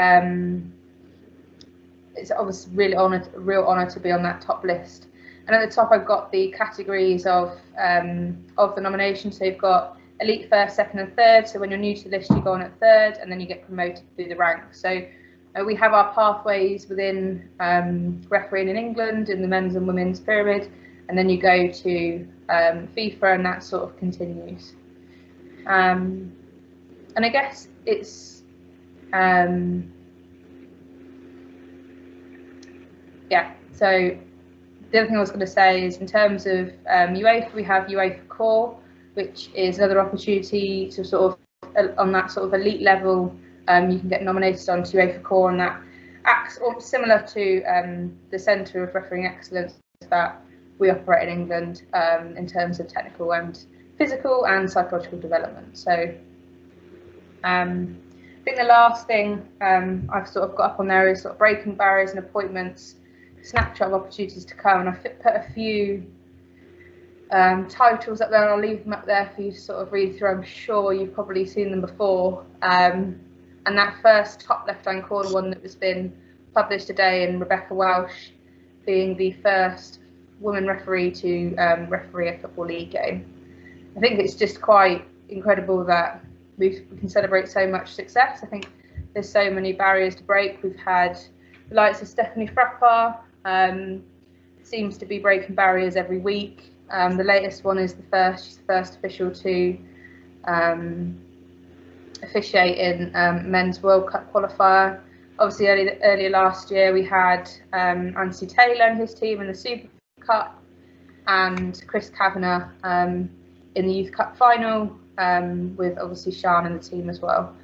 it's obviously really real honour to be on that top list. And at the top, I've got the categories of the nomination. So you've got elite 1st, 2nd, and 3rd. So when you're new to the list, you go on at 3rd, and then you get promoted through the ranks. So we have our pathways within refereeing in England in the men's and women's pyramid, and then you go to FIFA, and that sort of continues. And I guess it's yeah. So the other thing I was going to say is, in terms of UEFA, we have UEFA Core, which is another opportunity to sort of, on that sort of elite level, you can get nominated onto UEFA Core, and that acts similar to the Centre of Refereeing Excellence that we operate in England in terms of technical and physical and psychological development. So I think the last thing I've sort of got up on there is sort of breaking barriers and appointments, snapshot of opportunities to come, and I've put a few titles up there, and I'll leave them up there for you to sort of read through. I'm sure you've probably seen them before. And that first top left-hand corner one that has been published today, and Rebecca Welsh being the first woman referee to referee a Football League game. I think it's just quite incredible that we can celebrate so much success. I think there's so many barriers to break. We've had the likes of Stephanie Frappard, seems to be breaking barriers every week. The latest one is she's the first official to officiating men's World Cup qualifier. Obviously, earlier last year we had Anthony Taylor and his team in the Super Cup, and Chris Kavanagh in the Youth Cup final, with obviously Sian and the team as well.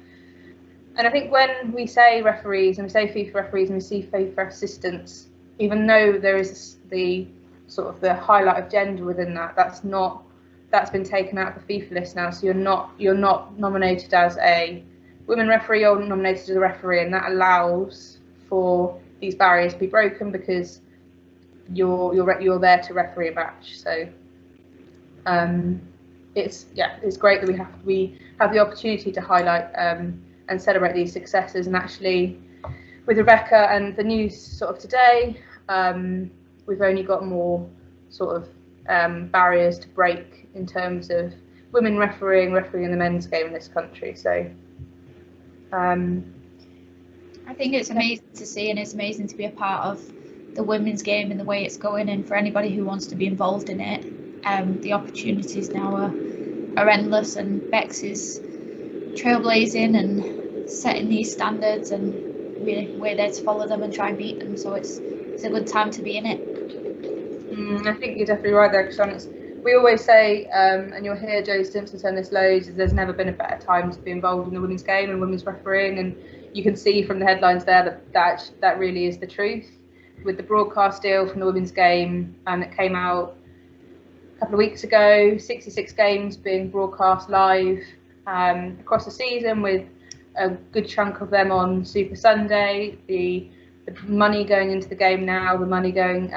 And I think when we say referees and we say FIFA referees and we see FIFA assistants, even though there is the sort of the highlight of gender within that, that's been taken out of the FIFA list now. So you're not nominated as a women referee or nominated as a referee, and that allows for these barriers to be broken because you're there to referee a match. So it's great that we have the opportunity to highlight and celebrate these successes. And actually, with Rebecca and the news sort of today, we've only got more sort of barriers to break in terms of women refereeing in the men's game in this country. So I think it's amazing to see, and it's amazing to be a part of the women's game and the way it's going, and for anybody who wants to be involved in it, the opportunities now are endless, and Bex is trailblazing and setting these standards, and we're there to follow them and try and beat them, so it's a good time to be in it. I think you're definitely right there, Cristiana. We always say, and you'll hear Joe Stimson saying this loads, is there's never been a better time to be involved in the women's game and women's refereeing, and you can see from the headlines there that really is the truth. With the broadcast deal from the women's game that came out a couple of weeks ago, 66 games being broadcast live across the season, with a good chunk of them on Super Sunday. The money going into the game now, the money going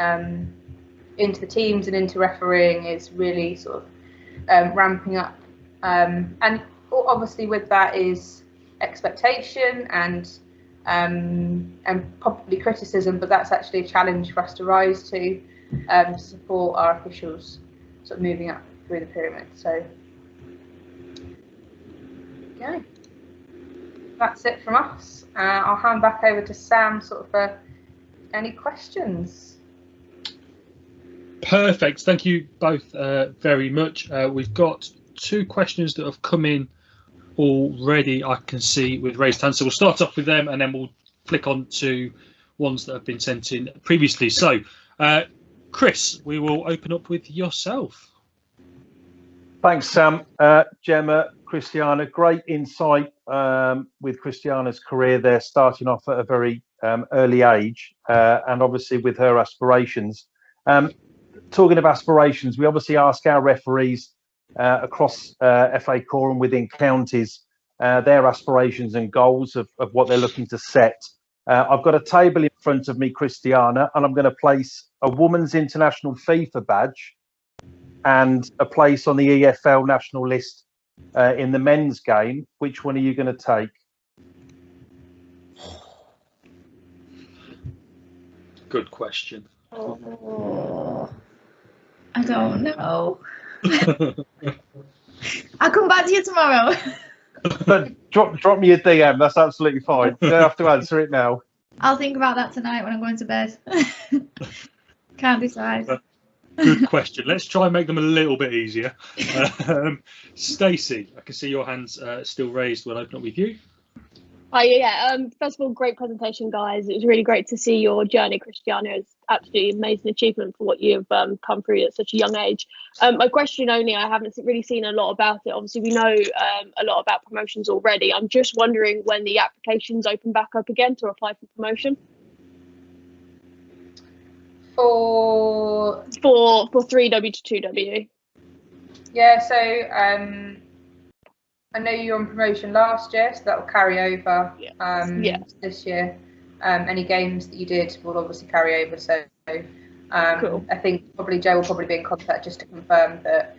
into the teams and into refereeing is really sort of ramping up. And obviously with that is expectation and probably criticism, but that's actually a challenge for us to rise to support our officials sort of moving up through the pyramid. So yeah, that's it from us. I'll hand back over to Sam sort of for any questions. Perfect. Thank you both very much. We've got 2 questions that have come in already, I can see, with raised hands. So we'll start off with them and then we'll flick on to ones that have been sent in previously. So, Chris, we will open up with yourself. Thanks, Sam. Gemma, Cristiana, great insight with Cristiana's career there, starting off at a very early age, and obviously with her aspirations. Talking of aspirations, we obviously ask our referees across FA Core and within counties their aspirations and goals of what they're looking to set. I've got a table in front of me, Cristiana, and I'm going to place a women's international FIFA badge and a place on the EFL national list in the men's game. Which one are you going to take? Good question. Oh, I don't know. I'll come back to you tomorrow. But drop me a DM. That's absolutely fine. You don't have to answer it now. I'll think about that tonight when I'm going to bed. Can't decide. Good question. Let's try and make them a little bit easier. Stacey, I can see your hands still raised. We'll open up with you. Oh yeah. First of all, great presentation, guys. It was really great to see your journey, Cristiana. It's absolutely amazing achievement for what you've come through at such a young age. My question only, I haven't really seen a lot about it. Obviously, we know a lot about promotions already. I'm just wondering when the applications open back up again to apply for promotion. For 3W to 2W. Yeah, so I know you were on promotion last year, so that will carry over this year. Any games that you did will obviously carry over. So cool. I think probably Joe will probably be in contact just to confirm that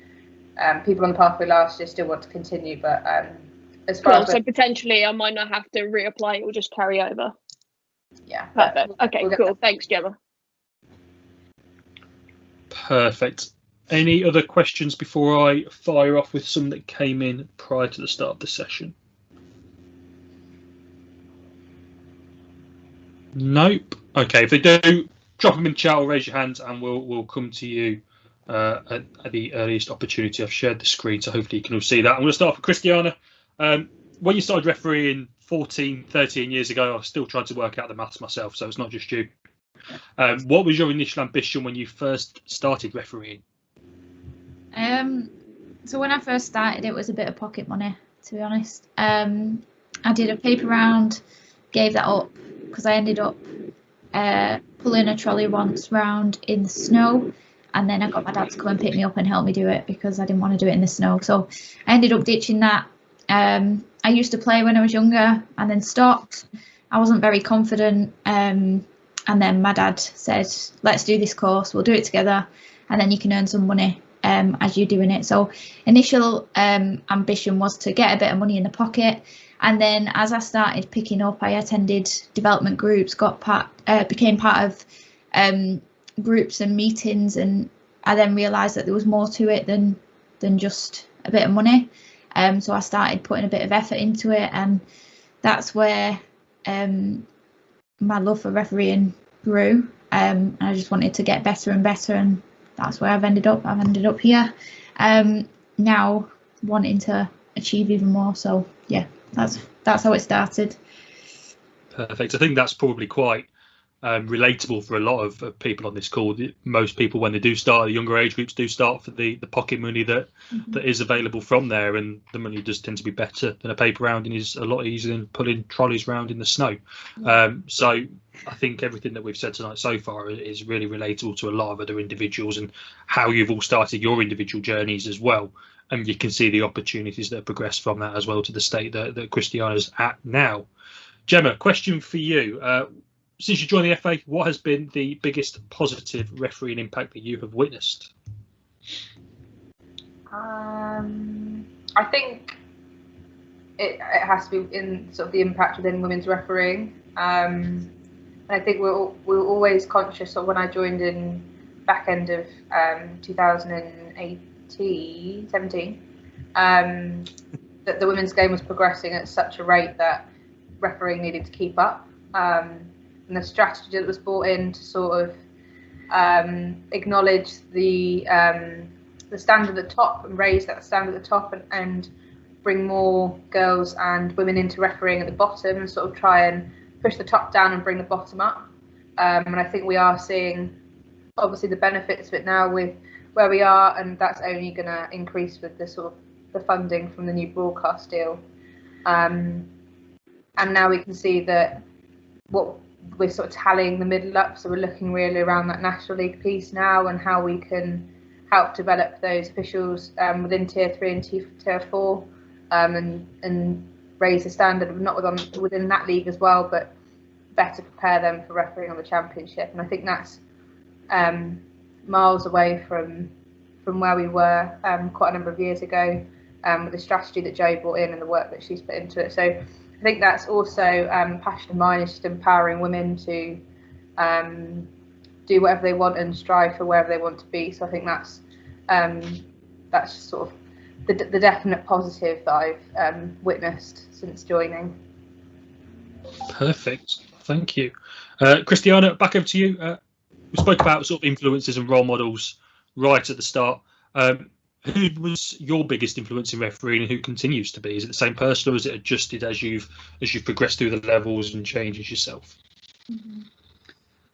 people on the pathway last year still want to continue. But as far as so potentially I might not have to reapply; it will just carry over. Yeah. Perfect. Okay. Cool. Thanks, Gemma. Perfect. Any other questions before I fire off with some that came in prior to the start of the session? Nope. Okay, if they do, drop them in chat or raise your hand and we'll come to you at the earliest opportunity. I've shared the screen, so hopefully you can all see that. I'm going to start with Cristiana. when you started refereeing 14, 13 years ago, I was still trying to work out the maths myself, so it's not just you. What was your initial ambition when you first started refereeing? So when I first started, it was a bit of pocket money, to be honest. I did a paper round, gave that up because I ended up pulling a trolley once round in the snow, and then I got my dad to come and pick me up and help me do it because I didn't want to do it in the snow. So I ended up ditching that. I used to play when I was younger and then stopped. I wasn't very confident, and then my dad said, let's do this course, we'll do it together, and then you can earn some money as you're doing it. So initial ambition was to get a bit of money in the pocket, and then as I started picking up, I attended development groups, became part of groups and meetings, and I then realised that there was more to it than just a bit of money. So I started putting a bit of effort into it, and that's where my love for refereeing grew. And I just wanted to get better and better, and that's where I've ended up. I've ended up here now, wanting to achieve even more. So yeah, that's how it started. Perfect. I think that's probably quite relatable for a lot of people on this call. Most people, when they do start, the younger age groups do start for the pocket money that is available from there, and the money does tend to be better than a paper round and is a lot easier than pulling trolleys round in the snow. So I think everything that we've said tonight so far is really relatable to a lot of other individuals, and how you've all started your individual journeys as well. And you can see the opportunities that have progressed from that as well to the state that Cristiana's at now. Gemma, question for you. Since you joined the FA, what has been the biggest positive refereeing impact that you have witnessed? I think it has to be in sort of the impact within women's refereeing. And I think we were always conscious of, when I joined in back end of 2017, that the women's game was progressing at such a rate that refereeing needed to keep up. And the strategy that was brought in to sort of acknowledge the standard at the top and raise that standard at the top, and bring more girls and women into refereeing at the bottom, and sort of try and push the top down and bring the bottom up. And I think we are seeing obviously the benefits of it now with where we are, and that's only going to increase with the sort of the funding from the new broadcast deal. And now we can see that what we're sort of tallying the middle up, so we're looking really around that National League piece now, and how we can help develop those officials within Tier 3 and Tier 4, and raise the standard, not within that league as well, but better prepare them for refereeing on the Championship. And I think that's miles away from where we were quite a number of years ago, with the strategy that Jo brought in and the work that she's put into it. So I think that's also passion of mine, is just empowering women to do whatever they want and strive for wherever they want to be. So I think that's sort of the definite positive that I've witnessed since joining. Perfect, thank you. Cristiana, back over to you. We spoke about sort of influences and role models right at the start. Who was your biggest influence in refereeing, and who continues to be? Is it the same person, or is it adjusted as you've progressed through the levels and changes yourself?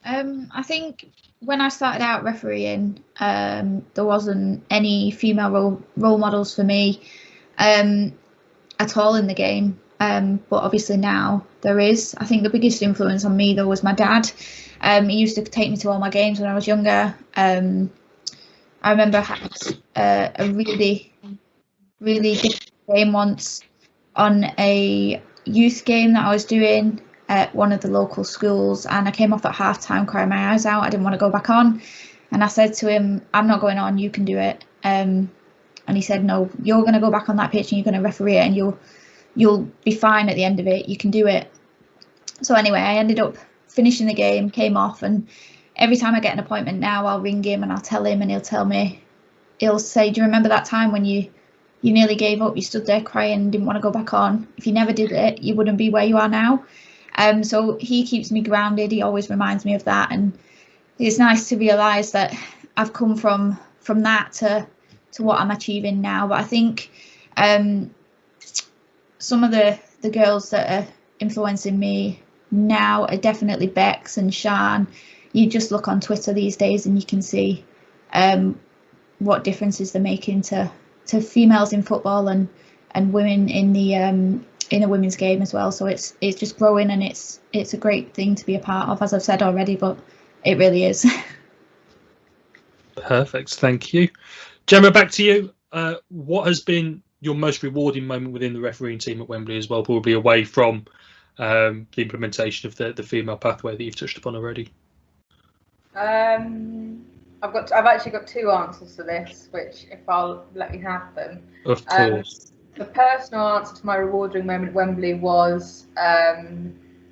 I think when I started out refereeing, there wasn't any female role models for me at all in the game. But obviously now there is. I think the biggest influence on me though was my dad. He used to take me to all my games when I was younger. I remember I had a really difficult game once on a youth game that I was doing at one of the local schools, and I came off at half time crying my eyes out. I didn't want to go back on, and I said to him, I'm not going on, you can do it. And he said, no, you're going to go back on that pitch and you're going to referee it, and you'll be fine at the end of it, you can do it. So anyway, I ended up finishing the game, came off, and every time I get an appointment now, I'll ring him and I'll tell him, and he'll say, do you remember that time when you nearly gave up, you stood there crying and didn't want to go back on? If you never did it, you wouldn't be where you are now. So he keeps me grounded. He always reminds me of that, and it's nice to realise that I've come from that to what I'm achieving now. But I think some of the girls that are influencing me now are definitely Bex and Shan. You just look on Twitter these days and you can see what differences they're making to females in football and women in the women's game as well. So it's just growing, and it's a great thing to be a part of, as I've said already, but it really is. Perfect, thank you. Gemma, back to you. What has been your most rewarding moment within the refereeing team at Wembley as well, probably away from the implementation of the female pathway that you've touched upon already? I've actually got two answers to this, which if I'll let you have them. Of course. The personal answer to my rewarding moment at Wembley was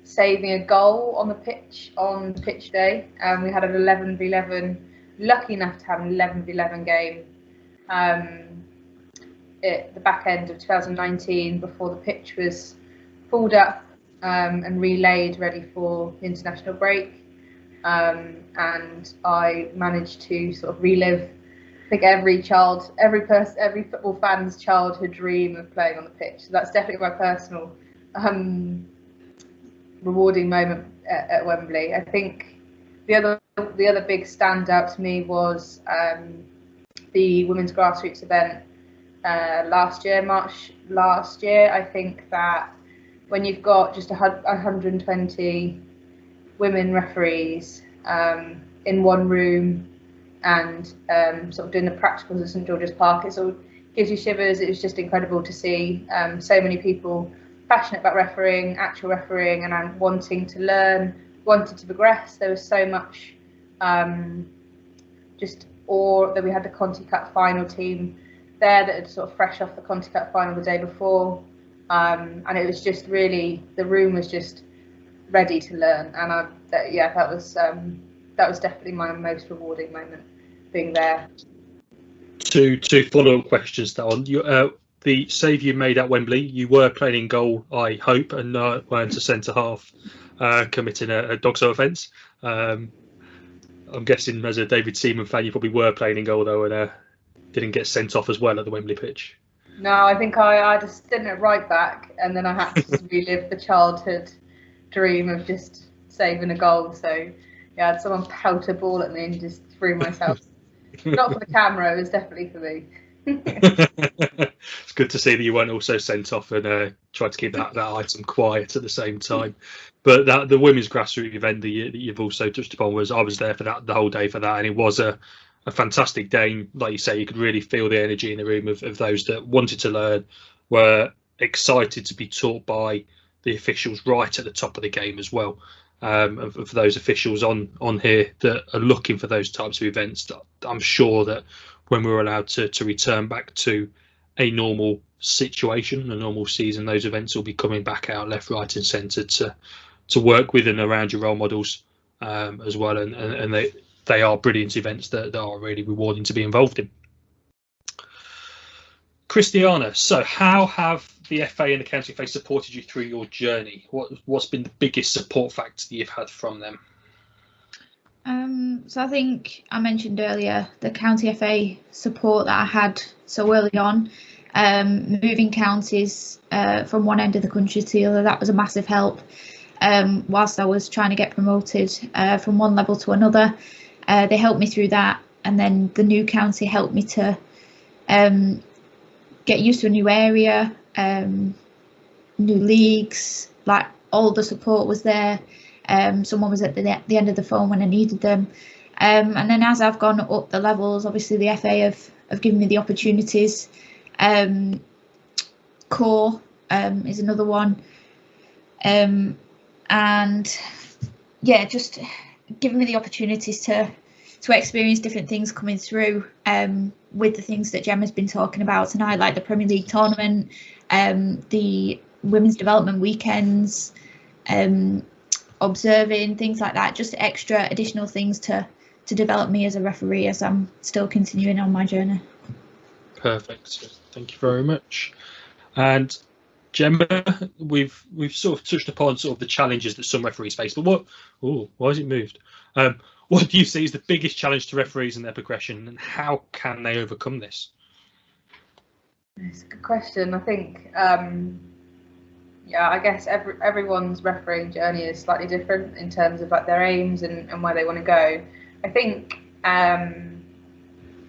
saving a goal on the pitch on pitch day. We had an 11v11, lucky enough to have an 11v11 game at the back end of 2019, before the pitch was pulled up and relayed ready for the international break. And I managed to sort of relive, I think, every football fan's childhood dream of playing on the pitch. So that's definitely my personal rewarding moment at Wembley. I think the other big standout to me was the women's grassroots event March last year. I think that when you've got just 120 women referees in one room and sort of doing the practicals at St George's Park, it sort of gives you shivers. It was just incredible to see so many people passionate about refereeing, actual refereeing, and wanting to learn, wanting to progress. There was so much just awe that we had the Conti Cup final team there that had sort of fresh off the Conti Cup final the day before, and it was just really, the room was just ready to learn, and that was definitely my most rewarding moment, being there. Two follow-up questions on the save you made at Wembley. You were playing in goal, I hope, and weren't a centre half committing a dog's offence. I'm guessing as a David Seaman fan, you probably were playing in goal though, and didn't get sent off as well at the Wembley pitch. No, I think I just didn't it right back, and then I had to just relive the childhood dream of just saving a goal. So yeah, I had someone pelt a ball at me and just threw myself. Not for the camera, it was definitely for me. It's good to see that you weren't also sent off and tried to keep that item quiet at the same time. But the women's grassroots event that you've also touched upon, I was there for that, the whole day for that, and it was a fantastic day. And like you say, you could really feel the energy in the room of those that wanted to learn, were excited to be taught by the officials right at the top of the game as well. Of those officials on here that are looking for those types of events, I'm sure that when we're allowed to return back to a normal situation, a normal season, those events will be coming back out left, right and centre to work with and around your role models as well, and they are brilliant events that are really rewarding to be involved in. Cristiana, so how have the FA and the County FA supported you through your journey? What's been the biggest support factor that you've had from them? So I think I mentioned earlier the County FA support that I had so early on, moving counties from one end of the country to the other. That was a massive help whilst I was trying to get promoted from one level to another. They helped me through that, and then the new county helped me to get used to a new area, new leagues. Like, all the support was there. Someone was at the end of the phone when I needed them, and then as I've gone up the levels, obviously the FA have given me the opportunities. Core is another one, and yeah, just giving me the opportunities to experience different things coming through, with the things that Gemma's been talking about tonight, like the Premier League tournament, the women's development weekends, observing things like that, just extra additional things to develop me as a referee as I'm still continuing on my journey. Perfect, thank you very much. And Gemma, we've sort of touched upon sort of the challenges that some referees face, but why has it moved? What do you see is the biggest challenge to referees in their progression, and how can they overcome this? It's a good question. I think yeah, I guess everyone's refereeing journey is slightly different in terms of like their aims and where they want to go. I think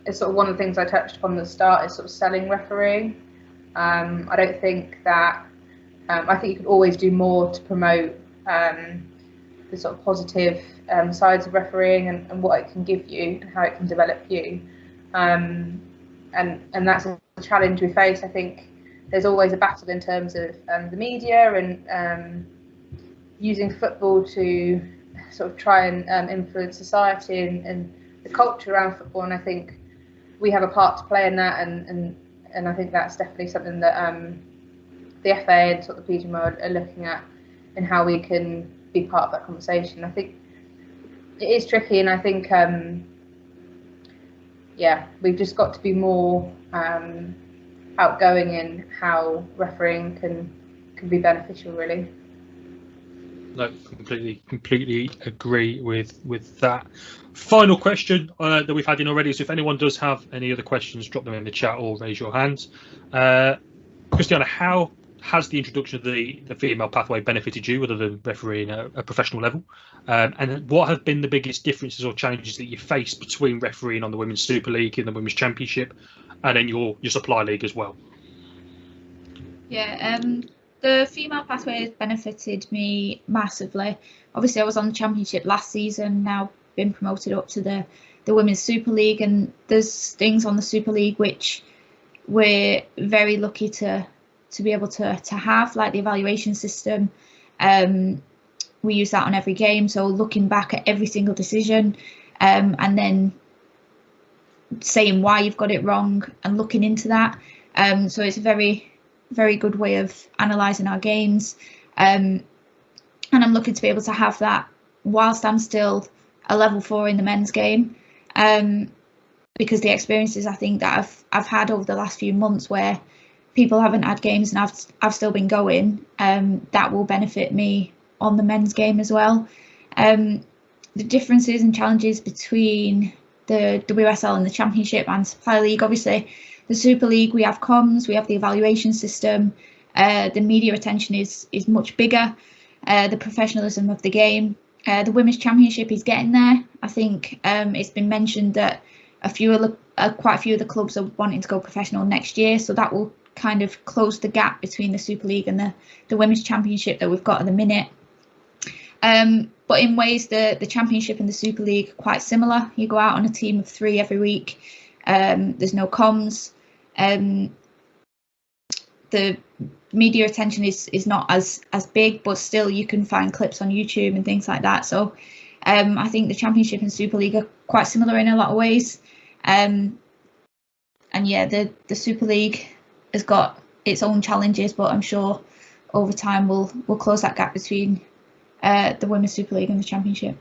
it's sort of one of the things I touched upon at the start is sort of selling refereeing. I don't think that I think you could always do more to promote the sort of positive sides of refereeing and what it can give you and how it can develop you. And that's a challenge we face. I think there's always a battle in terms of the media and using football to sort of try and influence society and the culture around football. And I think we have a part to play in that. And I think that's definitely something that the FA and sort of the PGMO are looking at and how we can be part of that conversation. I think it is tricky, and I think yeah, we've just got to be more outgoing in how refereeing can be beneficial, really. No, completely agree with that. Final question that we've had in already is if anyone does have any other questions, drop them in the chat or raise your hands. Cristiana, how has the introduction of the female pathway benefited you other than refereeing at a professional level? And what have been the biggest differences or challenges that you face between refereeing on the Women's Super League and the Women's Championship and then your supply league as well? Yeah, the female pathway has benefited me massively. Obviously, I was on the Championship last season, now been promoted up to the Women's Super League, and there's things on the Super League which we're very lucky to be able to have, like the evaluation system. We use that on every game, so looking back at every single decision and then saying why you've got it wrong and looking into that. So it's a very, very good way of analysing our games. And I'm looking to be able to have that whilst I'm still a level 4 in the men's game, because the experiences I think that I've had over the last few months where people haven't had games and I've still been going, that will benefit me on the men's game as well. The differences and challenges between the WSL and the Championship and Supply League, obviously the Super League, we have comms, we have the evaluation system, the media attention is much bigger, the professionalism of the game. The Women's Championship is getting there. I think it's been mentioned that quite a few of the clubs are wanting to go professional next year, so that will kind of close the gap between the Super League and the Women's Championship that we've got at the minute. But in ways, the Championship and the Super League are quite similar. You go out on a team of 3 every week. There's no comms. The media attention is not as big, but still you can find clips on YouTube and things like that. So I think the Championship and Super League are quite similar in a lot of ways. And yeah, the Super League has got its own challenges, but I'm sure over time we'll close that gap between the Women's Super League and the Championship.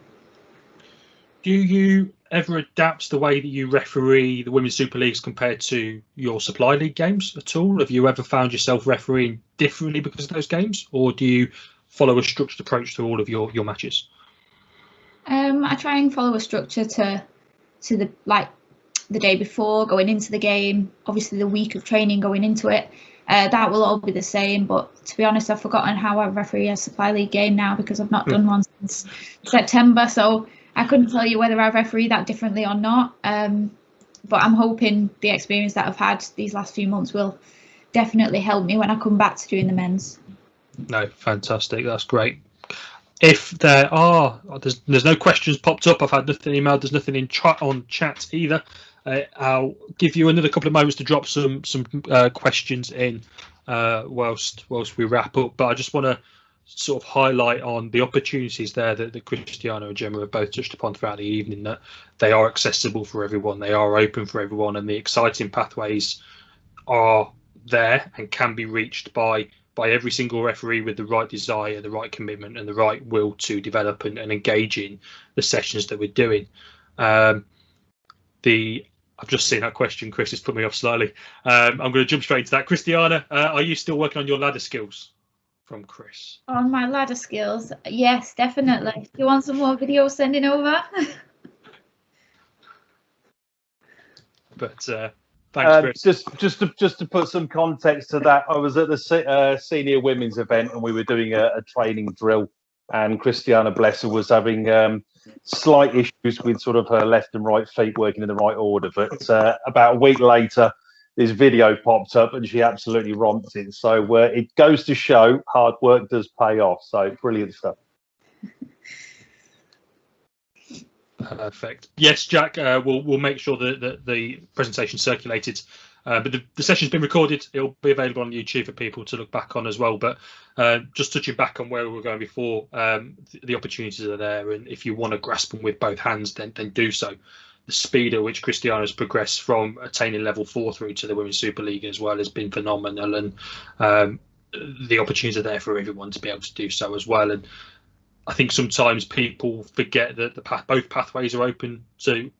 Do you ever adapt the way that you referee the Women's Super Leagues compared to your Supply League games at all? Have you ever found yourself refereeing differently because of those games, or do you follow a structured approach to all of your matches? I try and follow a structure to the day before, going into the game, obviously the week of training going into it. That will all be the same, but to be honest, I've forgotten how I referee a Supply League game now because I've not done one since September, so I couldn't tell you whether I referee that differently or not. But I'm hoping the experience that I've had these last few months will definitely help me when I come back to doing the men's. No, fantastic. That's great. If there are, there's no questions popped up. I've had nothing emailed. There's nothing on chat either. I'll give you another couple of moments to drop some questions in whilst we wrap up. But I just want to sort of highlight on the opportunities there that Cristiana and Gemma have both touched upon throughout the evening, that they are accessible for everyone, they are open for everyone, and the exciting pathways are there and can be reached by every single referee with the right desire, the right commitment and the right will to develop and engage in the sessions that we're doing. I've just seen that question, Chris, has put me off slightly. I'm going to jump straight into that. Cristiana, are you still working on your ladder skills? From Chris. On my ladder skills, yes, definitely. Do you want some more videos sending over? But Thanks, Chris. Just to put some context to that, I was at the senior women's event and we were doing a training drill, and Cristiana, bless her, was having slight issues with sort of her left and right feet working in the right order. But about a week later, this video popped up and she absolutely romped it. So it goes to show hard work does pay off. So brilliant stuff. Perfect. Yes, Jack. We'll make sure that the presentation circulated, but the session's been recorded. It'll be available on YouTube for people to look back on as well. But just touching back on where we were going before, the opportunities are there, and if you want to grasp them with both hands, then do so. The speed at which Cristiana has progressed from attaining level 4 through to the Women's Super League as well has been phenomenal, and the opportunities are there for everyone to be able to do so as well. And I think sometimes people forget that both pathways are open to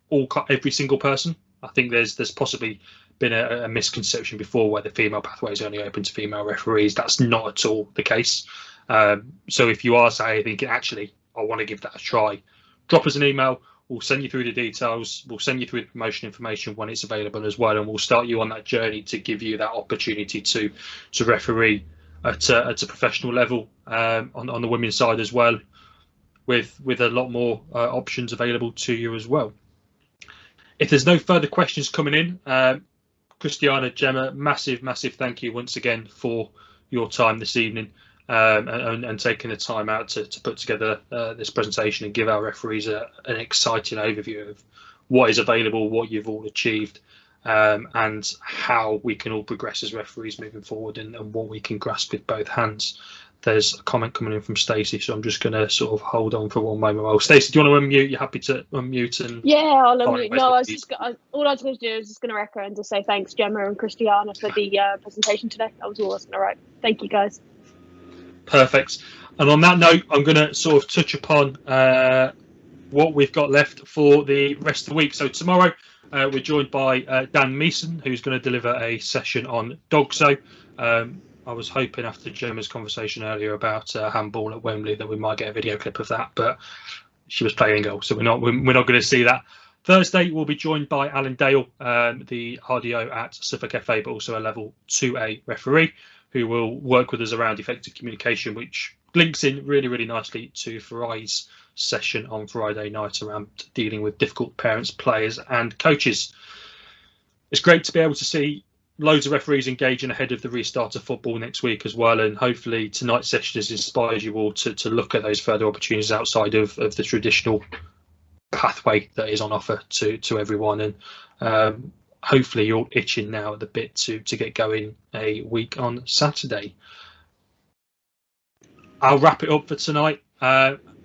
every single person. I think there's possibly been a misconception before where the female pathway is only open to female referees. That's not at all the case. So if you are thinking, actually, I want to give that a try, drop us an email. We'll send you through the details. We'll send you through the promotion information when it's available as well, and we'll start you on that journey to give you that opportunity to referee at a professional level on the women's side as well, with a lot more options available to you as well. If there's no further questions coming in, Cristiana, Gemma, massive thank you once again for your time this evening, and taking the time out to put together this presentation and give our referees an exciting overview of what is available, what you've all achieved, and how we can all progress as referees moving forward, and what we can grasp with both hands. There's a comment coming in from Stacey, so I'm just going to sort of hold on for one moment. Well, Stacey, do you want to unmute? You're happy to unmute? And yeah, I'll unmute. No, all I was going to do is just going to echo and just say thanks, Gemma and Cristiana, for the presentation today. That was all I was going to write. Thank you, guys. Perfect. And on that note, I'm going to sort of touch upon what we've got left for the rest of the week. So tomorrow, we're joined by Dan Meeson, who's going to deliver a session on DOGSO. I was hoping after Gemma's conversation earlier about handball at Wembley that we might get a video clip of that, but she was playing goal, so we're not going to see that. Thursday, we'll be joined by Alan Dale, the RDO at Suffolk FA, but also a level 2A referee, who will work with us around effective communication, which links in really nicely to Farai's session on Friday night around dealing with difficult parents, players and coaches. It's great to be able to see loads of referees engaging ahead of the restart of football next week as well, and hopefully tonight's session has inspired you all to look at those further opportunities outside of the traditional pathway that is on offer to everyone, and hopefully you're itching now at the bit to get going a week on Saturday. I'll wrap it up for tonight.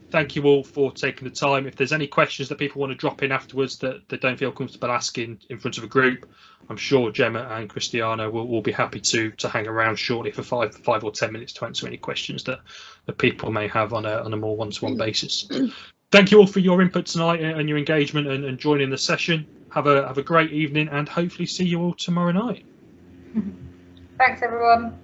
Thank you all for taking the time. If there's any questions that people want to drop in afterwards that they don't feel comfortable asking in front of a group, I'm sure Gemma and Cristiana will be happy to hang around shortly for five or 10 minutes to answer any questions that people may have on a more one-to-one basis. Thank you all for your input tonight and your engagement and joining the session. Have a great evening, and hopefully see you all tomorrow night. Thanks, everyone.